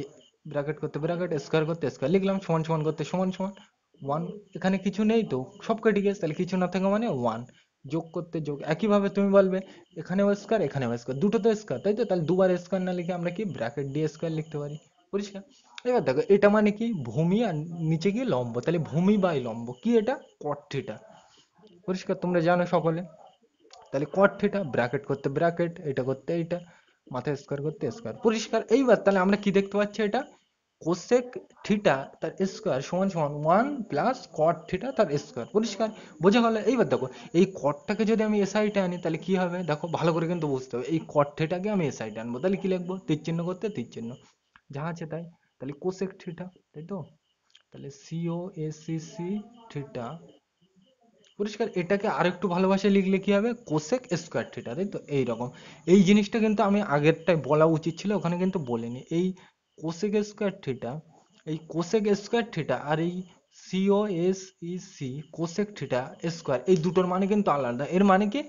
ব্র্যাকেট করতে ব্র্যাকেট, স্কোয়ার করতে স্কোয়ার, লিখলাম, সমান সমান করতে সমান সমান, ওয়ান, এখানে কিছু নেই তো, সব কেটে গেছে, তাহলে কিছু না থাকা মানে ওয়ান, যোগ করতে যোগ। একইভাবে তুমি বলবে এখানেও স্কোয়ার এখানেও স্কোয়ার, দুটো তো স্কোয়ার, তাই তো? তাহলে দুবার স্কোয়ার না লিখে আমরা কি ব্র্যাকেট দিয়ে স্কোয়ার লিখতে পারি। পরিষ্কার? এবার দেখো এটা মানে কি, ভূমি আর নিচে কি লম্ব, তাহলে ভূমি বাই লম্ব কি, এটা কট থিটা। পরিষ্কার? তোমরা জানো সকলে। তাহলে কট থিটা, ব্র্যাকেট করতে ব্র্যাকেট, এটা করতে এইটা, মাথায় স্কোয়ার করতে স্কোয়ার। পরিষ্কার? এইবার তাহলে আমরা কি দেখতে পাচ্ছি, এটা কোসেক থিটা তার স্কোয়ার সমান সমান ওয়ান প্লাস কট থিটা তার স্কোয়ার। পরিষ্কার? বোঝা গেল? এইবার দেখো এই কটটাকে যদি আমি এ সাইডে আনি তাহলে কি হবে, দেখো ভালো করে কিন্তু বুঝতে হবে, এই কট থিটাকে আমি এ সাইডে আনবো, তাহলে কি লিখবো, তীর চিহ্ন করতে তীর চিহ্ন, যা আছে তাই। তাহলে কোসেক থিটা, তাই তো? তাহলে COSEC থিটা। পরিষ্কার? এটাকে আরেকটু ভালোবাসায় লিখলে কি হবে, কোসেক স্কোয়ার থিটা, তাই তো? এইরকম। এই জিনিসটা কিন্তু আমি আগেরটায় বলা উচিত ছিল, ওখানে কিন্তু বলিনি। এই কোসেক স্কোয়ার থিটা, এই কোসেক স্কোয়ার থিটা আর এই COSEC কোসেক থিটা স্কোয়ার, এই দুটোর মানে কিন্তু আলাদা। এর মানে কি,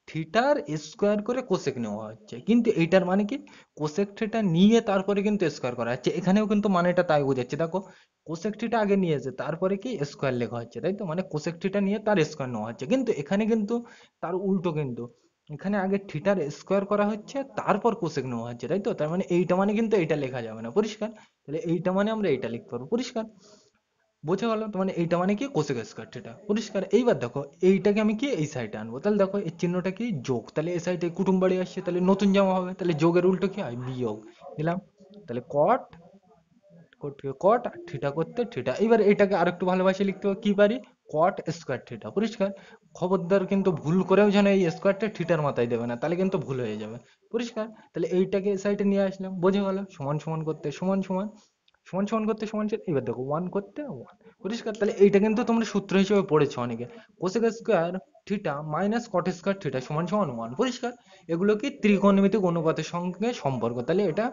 থিটার স্কোয়ার করে কোসেক নেওয়া হচ্ছে, কিন্তু এইটার মানে কি, কোসেক থিটা নিয়ে তারপরে কিন্তু স্কোয়ার করা হচ্ছে। এখানেও কিন্তু মানেটা তাই বোঝাচ্ছে, দেখো কোসেক থিটা আগে নিয়েছে, তারপরে কি স্কোয়ার লেখা হচ্ছে, তাই তো? মানে কোসেক থিটা নিয়ে তার স্কোয়ার নেওয়া হচ্ছে, কিন্তু এখানে কিন্তু তার উল্টো কিন্তু, এখানে আগে থিটার স্কোয়ার করা হচ্ছে, তারপর কোসেক নেওয়া হচ্ছে, তাই তো? তার মানে এইটা মানে কিন্তু এইটা লেখা যাবে না। পরিষ্কার? তাহলে এইটা মানে আমরা এইটা লিখতে পারবো। পরিষ্কার? বোঝা গেল? তো মানে এইটা মানে কি, কোসেক স্কোয়ার থিটা। পরিষ্কার? এইবার দেখো এইটাকে আমি কি এই সাইডে আনবো, তাহলে দেখো এই চিহ্নটা কি, যোগ, তাহলে এই সাইডে কুটুম বাড়ি আসছে, তাহলে নতুন জামা হবে, তাহলে যোগের উল্টো কি হয়, বিয়োগ। দিলাম, তাহলে কট, কট থিটা করতে থিটা। এবার এটাকে আরেকটু ভালোবাসে লিখতে হবে, কি পারি, কট স্কোয়ার থিটা। পরিষ্কার? খবরদার কিন্তু ভুল করেও যেন এই স্কোয়ারটা থিটার মাথায় দেবে না, তাহলে কিন্তু ভুল হয়ে যাবে। পরিষ্কার? তাহলে এইটাকে এই সাইডে নিয়ে আসলাম, বোঝা গেল? সমান সমান করতে সমান সমান, সমান সমান করতে সমান সমান, এবার দেখো ওয়ান করতে ওয়ান। পরিষ্কার? তাহলে এইটা কিন্তু তোমরা সূত্র হিসেবে পড়েছো অনেকে, cosec square theta minus cot square theta সমান সমান ওয়ান। পরিষ্কার? এগুলো কি ত্রিকোণমিতিক অনুপাতের সঙ্গে সম্পর্ক, তাহলে এটা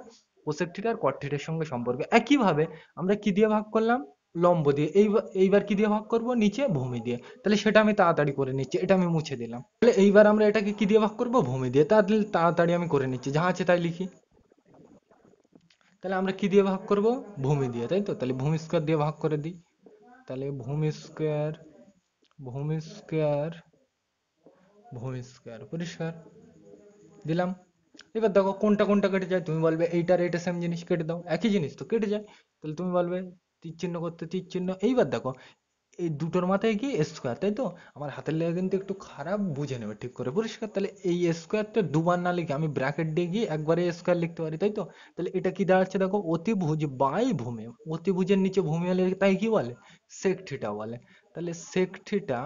কোসেক থিটা আর কট থিটার সঙ্গে সম্পর্ক। একইভাবে আমরা কি দিয়ে ভাগ করলাম, লম্ব দিয়ে। এইবার এইবার কি দিয়ে ভাগ করব, নিচে ভূমি দিয়ে। তাহলে সেটা আমি তাড়াতাড়ি করে নিচ্ছি, এটা আমি মুছে দিলাম। তাহলে এইবার আমরা এটাকে কি দিয়ে ভাগ করব, ভূমি দিয়ে। তাহলে তাড়াতাড়ি আমি করে নিচ্ছি, যা আছে তাই লিখি। তাহলে আমরা কি দিয়ে ভাগ করব, ভূমি দিয়ে, তাই তো? তাহলে ভূমি স্কয়ার দিয়ে ভাগ করে দিই। তাহলে ভূমি স্কয়ার, ভূমি স্কয়ার, ভূমি স্কয়ার। পরিষ্কার? দিলাম। এবার দেখো কোনটা কোনটা কেটে যায়, তুমি বলবে এইটার এইটা সেম জিনিস, কেটে দাও, একই জিনিস তো, কেটে যায়। তাহলে তুমি বলবে তীর চিহ্ন করতে তীর চিহ্ন। এইবার দেখো এই দুটোর মাথায় কি স্কোয়ার, তাই তো? আমার হাতের লেখা কিন্তু একটু খারাপ, বুঝে নেবে ঠিক করে। পরিষ্কার? তাহলে এই স্কোয়ারটা দুবার না লিখে আমি ব্র্যাকেট দিয়ে গিয়ে একবারে স্কোয়ার লিখতে পারি, তাই তো? তাহলে এটা কি দাঁড়াচ্ছে, দেখো অতিভুজ বাই ভূমি, অতিভুজের নিচে ভূমি হলে তাই কি বলে, সেক থিটা বলে। তাহলে সেক থিটা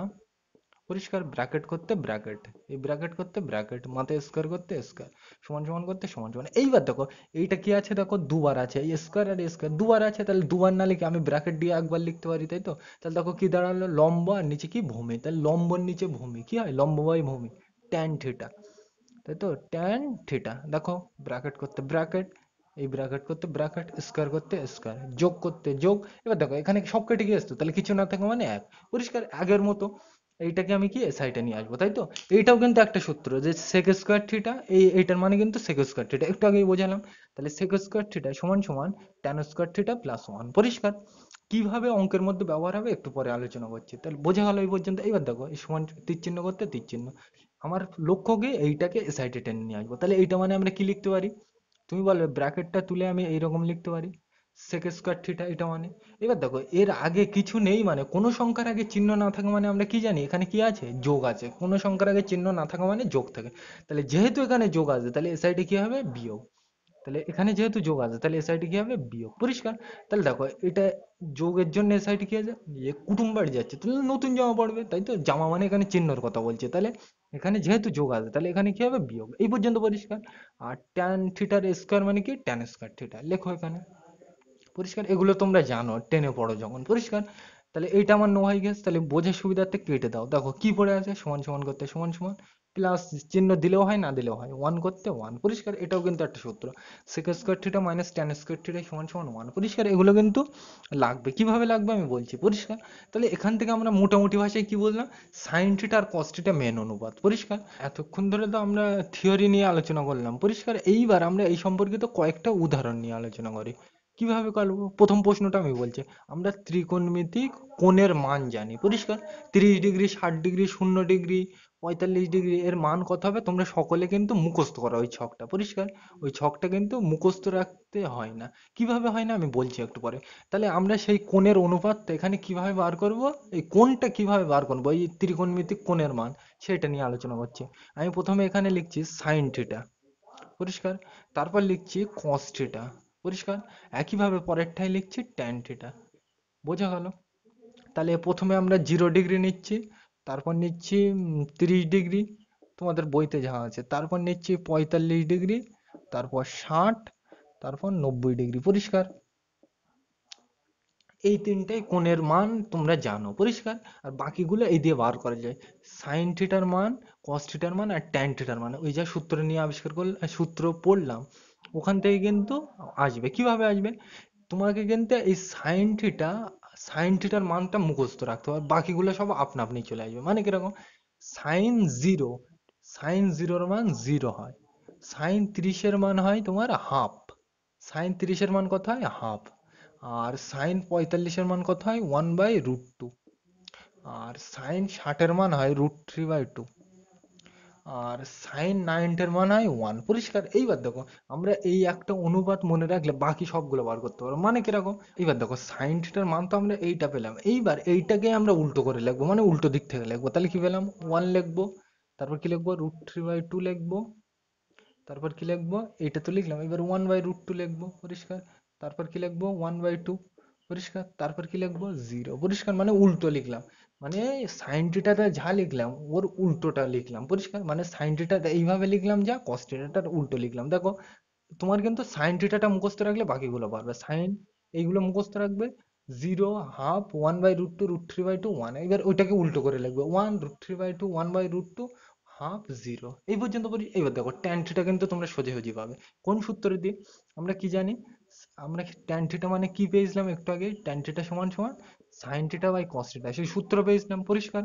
পরিষ্কার, ব্র্যাকেট করতে ব্র্যাকেট, এই ব্র্যাকেট করতে ব্র্যাকেট, মাথায় স্কোয়ার করতে স্কোয়ার, সমান সমান করতে সমান সমান। এইবার দেখো এইটা কি আছে, দেখো দুবার আছে, এই স্কোয়ার আর স্কোয়ার দুবার আছে, তাহলে দুবার না লিখে আমি ব্র্যাকেট দিয়ে একবার লিখতে পারি, তাই তো? তাহলে দেখো কি দাঁড়ালো, লম্ব আর নিচে কি ভূমি, তাহলে লম্বর নিচে ভূমি কি হয়, লম্ব বাই ভূমি, ট্যান থিটা, তাই তো? ট্যান থিটা, দেখো ব্র্যাকেট করতে ব্র্যাকেট, এই ব্র্যাকেট করতে ব্র্যাকেট, স্কোয়ার করতে স্কোয়ার, যোগ করতে যোগ। এবার দেখো এখানে সব কেটে গিয়ে আসতো, তাহলে কিছু না থাকে মানে এক, পরিষ্কার আগের মতো। এইটাকে আমি কি সাইডে নিয়ে আসবো, তাই তো? এইটাও কিন্তু একটা সূত্র যে সেক স্কোয়ার থিটা, এইটার মানে কিন্তু সেক স্কোয়ার থিটা, একটু আগেই বোঝালাম। তাহলে সেক স্কোয়ার থিটা সমান সমান tan square theta plus one, পরিষ্কার। কিভাবে অঙ্কের মধ্যে ব্যবহার হবে একটু পরে আলোচনা করছি, তাহলে বোঝা গেল এই পর্যন্ত। এবার দেখো এই সমান তীর চিহ্ন করতে তীর চিহ্ন, আমার লক্ষ্যকে এইটাকে সাইডে টেনে নিয়ে আসবো, তাহলে এইটা মানে আমরা কি লিখতে পারি, তুমি বলবে ব্র্যাকেটটা তুলে আমি এইরকম লিখতে পারি, সেক স্কোয়ার থিটা, এটা মানে। এবার দেখো এর আগে কিছু নেই মানে, কোনো সংখ্যার আগে চিহ্ন না থাকা মানে আমরা কি জানি, এখানে কি আছে, যোগ আছে, কোনো সংখ্যার আগে চিহ্ন না থাকা মানে যোগ থাকে। তাহলে যেহেতু এখানে যোগ আছে, তাহলে এ সাইডে কি হবে, বিয়োগ। তাহলে এখানে যেহেতু যোগ আছে, তাহলে এ সাইডে কি হবে, বিয়োগ, পরিষ্কার। তাহলে দেখো এটা যোগের জন্য এ সাইডে কি আছে, যে কুটুম বাড়ি যাচ্ছে, তাহলে নতুন জামা পড়বে, তাই তো? জামা মানে এখানে চিহ্নর কথা বলছে, তাহলে এখানে যেহেতু যোগ আছে, তাহলে এখানে কি হবে, বিয়োগ, এই পর্যন্ত পরিষ্কার। আর ট্যান থিটার স্কোয়ার মানে কি, ট্যান স্কোয়ার থিটা, লেখো এখানে, পরিষ্কার। এগুলো তোমরা জানো টেনে পড়ো যখন, পরিষ্কার। তাহলে এইটা আমার নো হাই গেস, তাহলে বোঝার সুবিধার্থে কেটে দাও, দেখো কি পড়ে আছে, সমান সমান করতে সমান সমান, প্লাস চিহ্ন দিলেও হয় না দিলেও হয়, ওয়ান করতে ওয়ান, পরিষ্কার। এটাও কিন্তু একটা সূত্র, sec square theta minus tan square theta সমান সমান ওয়ান, পরিষ্কার। এগুলো কিন্তু লাগবে, কিভাবে লাগবে আমি বলছি, পরিষ্কার। তাহলে এখান থেকে আমরা মোটামুটি ভাষায় কি বললাম, সাইন থিটা আর কস থিটা মেন অনুপাত, পরিষ্কার। এতক্ষণ ধরে তো আমরা থিওরি নিয়ে আলোচনা করলাম, পরিষ্কার। এইবার আমরা এই সম্পর্কিত কয়েকটা উদাহরণ নিয়ে আলোচনা করি। কিভাবে করবো, প্রথম প্রশ্নটা আমি বলছি, আমরা ত্রিকোণমিতিক কোণের মান জানি, পরিষ্কার। 30 ডিগ্রি, 60 ডিগ্রি, 0 ডিগ্রি, 45 ডিগ্রি, এর মান কত হবে তোমরা সকলে কিন্তু মুখস্থ করো ওই ছকটা, পরিষ্কার। ওই ছকটা কিন্তু মুখস্থ রাখতে হয় না। কিভাবে হয় না আমি বলছি একটু পরে। তাহলে আমরা সেই কোণের অনুপাতটা এখানে কিভাবে বার করব, এই কোণটা কিভাবে বার করবো, এই ত্রিকোণমিতিক কোণের মান, সেটা নিয়ে আলোচনা করছি। আমি প্রথমে এখানে লিখছি সাইন থিটা, পরিষ্কার। তারপর লিখছি কস থিটা, পরিষ্কার। একইভাবে পরেরটায় লিখছি ট্যান থিটা, বোঝা গেল? তাহলে প্রথমে আমরা 0 ডিগ্রি নিচ্ছি, তারপর নিচ্ছি 30 ডিগ্রি, তোমাদের বইতে যা আছে, তারপর নিচ্ছি 45 ডিগ্রি, তারপর 60, তারপর 90 ডিগ্রি, পরিষ্কার। এই তিনটাই কোণের মান তোমরা জানো, পরিষ্কার। আর বাকিগুলো এই দিয়ে বার করা যায়, সাইন থিটার মান, কস থিটার মান আর ট্যান থিটার মান, ওই যা সূত্র নিয়ে আবিষ্কার করলাম, সূত্র পড়লাম, ওখান থেকে কিন্তু আসবে। কিভাবে আসবে, তোমাকে কিন্তু এই সাইন থিটার মানটা মুখস্থ রাখতে হবে, বাকিগুলো সব আপনা আপনি চলে আসবে। মানে কিরকম, সাইন জিরো, সাইন জিরোর মান জিরো হয়, সাইন 30-এর মান হয় তোমার হাফ, সাইন 30-এর মান কত হয়, হাফ। আর সাইন 45-এর মান কত হয়, 1/√2। আর সাইন 60-এর মান হয় √3/2। আর সাইন 90-এর মান হয় ওয়ান, পরিষ্কার। এইবার দেখো আমরা এই একটা অনুপাত মনে রাখলে বাকি সবগুলো বার করতে পারবো, মানে কিরকম। এইবার দেখো সাইন থিটার মান তো আমরা এইটা পেলাম, এইবার এইটাকে আমরা উল্টো করে লিখবো, মানে উল্টো দিক থেকে লিখবো, তাহলে কি পেলাম, ওয়ান লিখবো, তারপর কি লিখবো, √3/2 লিখবো, তারপর কি লিখবো, এইটা তো লিখলাম, এবার 1/√2 লিখবো, পরিষ্কার। তারপর কি লিখবো, 1/2, পরিষ্কার। তারপর কি লিখবো, জিরো, পরিষ্কার। মানে উল্টো লিখলাম, মানে সাইন থিটাটা যা লিখলাম ওর উল্টোটা লিখলাম, পরিষ্কার। মানে সাইন থিটাটা এইভাবে লিখলাম যা, কস থিটাটার উল্টো লিখলাম। দেখো তোমার কিন্তু সাইন থিটাটা মুখস্থ রাখলে বাকিগুলো পারবে, সাইন এইগুলো মুখস্থ রাখবে, জিরো, হাফ, 1/√2, √3/2, ওয়ান। এবার ওইটাকে উল্টো করে লিখবে, 1 √3/2, 1/√2, হাফ, জিরো, এই পর্যন্ত বলি। এবার দেখো ট্যান থিটা কিন্তু তোমরা সোজাসুজি পাবে, কোন সূত্র দিয়ে, আমরা কি জানি, আমরা ট্যান থিটা মানে কি পেয়েছিলাম একটু আগে, ট্যান থিটা সমান সমান sine theta by cos theta, সেই সূত্র পেয়েছিলাম, পরিষ্কার।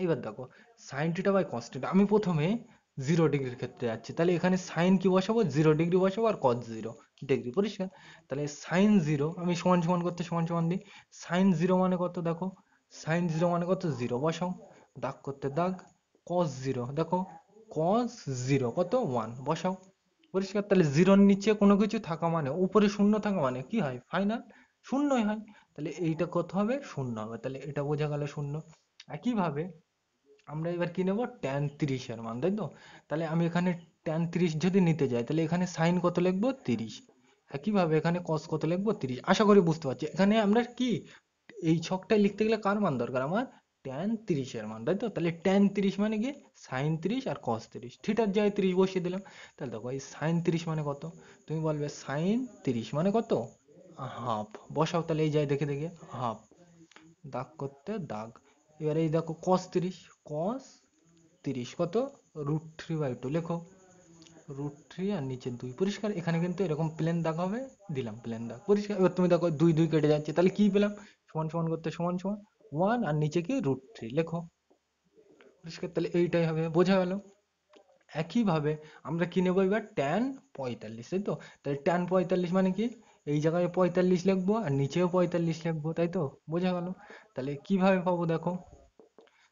এইবার দেখো sine theta by cos theta, আমি প্রথমে 0 ডিগ্রির ক্ষেত্রে যাচ্ছি, তাহলে এখানে সাইন কি বসাবো, 0 ডিগ্রি বসাবো, আর কস 0 ডিগ্রি, পরিষ্কার। তাহলে সাইন জিরো আমি সমান সমান করতে সমান সমান দিই, সাইন জিরো মানে কত, দেখো সাইন জিরো মানে কত, জিরো বসাও, দাগ করতে দাগ, কস জিরো, দেখো কস জিরো কত, ওয়ান, বসাও, পরিষ্কার। তাহলে জিরোর নিচে কোনো কিছু থাকা মানে, উপরে শূন্য থাকা মানে কি হয়, ফাইনাল শূন্যই হয়। তাহলে এইটা কত হবে, শূন্য হবে, তাহলে এটা বোঝা গেল শূন্য। একইভাবে আমরা এবার কি নেব, ট্যান 30-এর মান, তাই তো? তাহলে আমি এখানে ট্যান 30 যদি নিতে যাই, তাহলে এখানে সাইন কত লিখবো, 30। একইভাবে এখানে কস কত লিখবো, 30। আশা করি বুঝতে পারছি। এখানে আমরা কি এই ছকটা লিখতে গেলে কার মান দরকার, আমার ট্যান 30 এর মান, তাই তো? তাহলে ট্যান 30 মানে কি, সাইন 30 আর কস 30, থিটার জায়গায় 30 বসিয়ে দিলাম। তাহলে দেখো এই সাইন 30 মানে কত, তুমি বলবে সাইন 30 মানে কত, হাফ। বসাও তাহলে এই যায় দেখে দেখে, হাফ, দাগ করতে দাগ। এবার এই দেখো কস 30, কস 30 কত, √3/2, লেখো √3 আর নিচে 2, পরিষ্কার। এখানে কিন্তু এরকম প্লেন দাগ হবে, দিলাম প্লেন দাগ, পরিষ্কার। এবার তুমি দেখো 2 2 কেটে যাচ্ছে, তাহলে কি পেলাম, সমান সমান করতে সমান সমান 1 আর নিচে কি √3, লেখো পরিষ্কার। তাহলে এইটাই হবে, বোঝা গেল। একইভাবে আমরা কি নেবো এবার, ট্যান 45, তাই তো? তাহলে ট্যান 45 মানে কি, এই জায়গায় 45 লিখবো আর নিচেও 45 লিখবো, তাই তো? বোঝা গেল। তাহলে কিভাবে পাবো দেখো,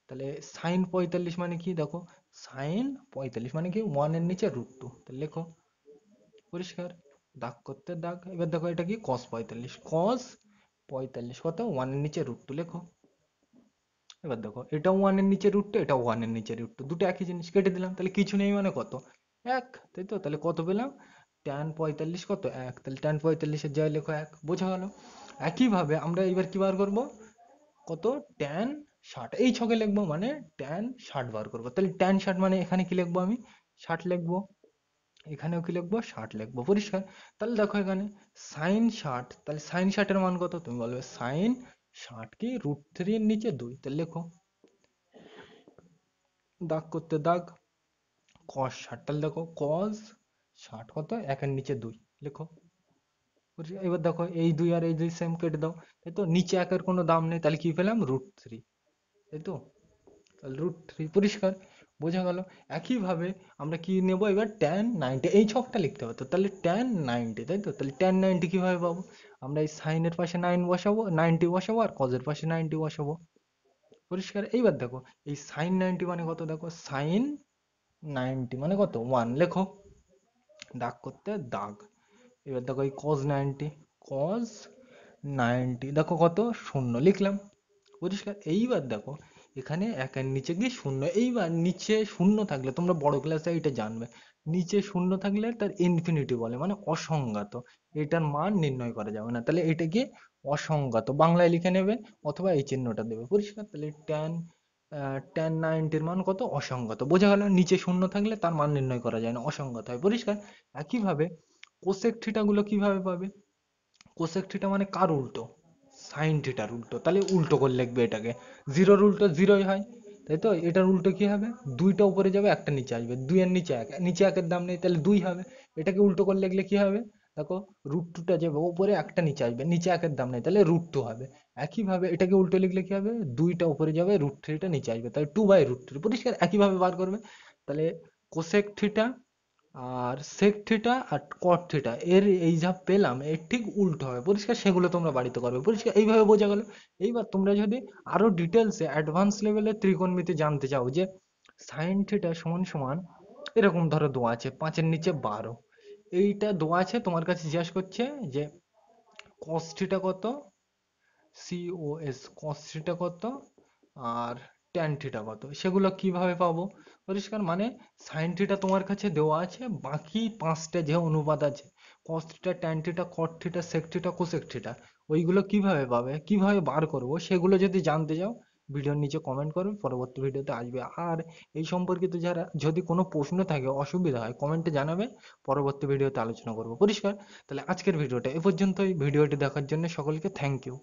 তাহলে সাইন 45 মানে কি, দেখো সাইন 45 মানে কি, 1 এর নিচে √2, তাহলে লেখো পরিষ্কার, দাগ করতে দাগ। এবার দেখো এটা কি, কস 45, কস 45 কত, 1 এর নিচে √2, লেখো। এবার দেখো এটাও 1 এর নিচে √2, এটাও 1 এর নিচে √2, দুটো একই জিনিস, কেটে দিলাম। তাহলে কিছু নেই মানে কত, এক, তাই তো? তাহলে কত পেলাম, ট্যান 45 কত, এক। তাহলে ট্যান 45 এর জায়গায় লেখো এক, বোঝা গেল। একইভাবে আমরা এবার কি বার করব, কত, ট্যান 60, এই ছকে লিখবো, মানে ট্যান 60 বার করবো। তাহলে ট্যান 60 মানে এখানে কি লিখবো আমি, 60 লিখবো, এখানেও কি লিখবো, 60 লিখবো, পরিষ্কার। তাহলে দেখো এখানে সাইন 60, তাহলে সাইন 60 এর মান কত, তুমি বলবে সাইন 60 কি, √3 এর নিচে 2, তাহলে লেখো, দাগ করতে দাগ, কস 60, তাহলে দেখো কস 60 কত, একের নিচে 2, লেখো পরিষ্কার। এবার দেখো এই 2 আর এই 2 সেম, কেটে দাও, তাই তো? নিচে একের কোনো দাম নেই, তাহলে কি পেলাম, √3, তাই তো? তাহলে √3, পরিষ্কার, বোঝা গেল। একইভাবে আমরা কি নেব এবার, ট্যান 90, এই ছকটা লিখতে হবে তো, তাহলে ট্যান 90, তাই তো? তাহলে ট্যান 90 কিভাবে পাবো, আমরা এই সাইনের পাশে 9 বসাবো, 90 বসাবো, আর কজের পাশে 90 বসাবো, পরিষ্কার। এইবার দেখো এই সাইন 90 মানে কত, দেখো সাইন 90 মানে কত, 1, লেখো, দাগ করতে দাগ। এবার দেখো এই কজ 90, কজ 90 দেখো কত, শূন্য, লিখলাম, পরিষ্কার। এইবার দেখো এখানে একের নিচে কি শূন্য, এইবার নিচে শূন্য থাকলে, তোমরা বড় ক্লাসে এটা জানবে, নিচে শূন্য থাকলে তার ইনফিনিটি বলে, মানে অসংজ্ঞাত, এটার মান নির্ণয় করা যাবে না। তাহলে এটা কি, অসংজ্ঞাত, বাংলায় লিখে নেবে অথবা এই চিহ্নটা দেবে, পরিষ্কার। তাহলে ট্যান 90 এর মান কত, অসংজ্ঞাত, বোঝা গেল। নিচে শূন্য থাকলে তার মান নির্ণয় করা যায় না, অসংজ্ঞাত হয়, পরিষ্কার। একইভাবে কোসেক থিটা গুলো কিভাবে পাবে, কোসেক থিটা মানে কার উল্টো, সাইন থিটার উল্টো, তাহলে উল্টো করে লিখবে এটাকে, জিরোর উল্টো জিরোই হয়, তাই তো? এটার উল্টো কি হবে, দুইটা উপরে যাবে একটা নিচে আসবে, 2 এর নিচে এক, নিচে একের দাম নেই, তাহলে 2 হবে। এটাকে উল্টো করে লিখলে কি হবে, দেখো √2টা যাবে উপরে, একটা নিচে আসবে, নিচে একের দাম নেই, তাহলে √2 হবে। একইভাবে এটাকে উল্টো লিখলে কি হবে, দুইটা উপরে যাবে, √3টা নিচে আসবে, তাহলে 2/√3, পরিষ্কার। একইভাবে বার করবে, তাহলে কোসেক থিটা আর সেক থিটা আর কট থিটা এর এই যা পেলাম এর ঠিক উল্টো হবে, পরিষ্কার। সেগুলো তোমরা বাড়িতে করবে, পরিষ্কার। এইভাবে বোঝা গেল। এইবার তোমরা যদি আরো ডিটেলসে অ্যাডভান্স লেভেলের ত্রিকোণমিতি জানতে চাও, যে সাইন থিটা সমান সমান এরকম ধরো দেওয়া আছে 5 এর নিচে 12, এইটা দেওয়া আছে, তোমার কাছে জিজ্ঞাসা করছে যে কস থিটা কত, কস থিটা কত আর ট্যান থিটা কত, সেগুলো কিভাবে পাবো, পরিষ্কার। মানে সাইন থিটা তোমার কাছে দেওয়া আছে, বাকি পাঁচটা যে অনুপাত আছে, cos theta, tan theta, cot theta, sec theta, cosec theta, ওইগুলো কিভাবে পাবে, কিভাবে বার করব, সেগুলো যদি জানতে চাও ভিডিওর নিচে কমেন্ট করবে, পরবর্তী ভিডিওতে আসবে। আর এই সম্পর্কিত যারা যদি কোনো প্রশ্ন থাকে, অসুবিধা হয়, কমেন্টে জানাবে, পরবর্তী ভিডিওতে আলোচনা করবো, পরিষ্কার। তাহলে আজকের ভিডিওটা এ পর্যন্তই, ভিডিওটি দেখার জন্য সকলকে থ্যাংক ইউ।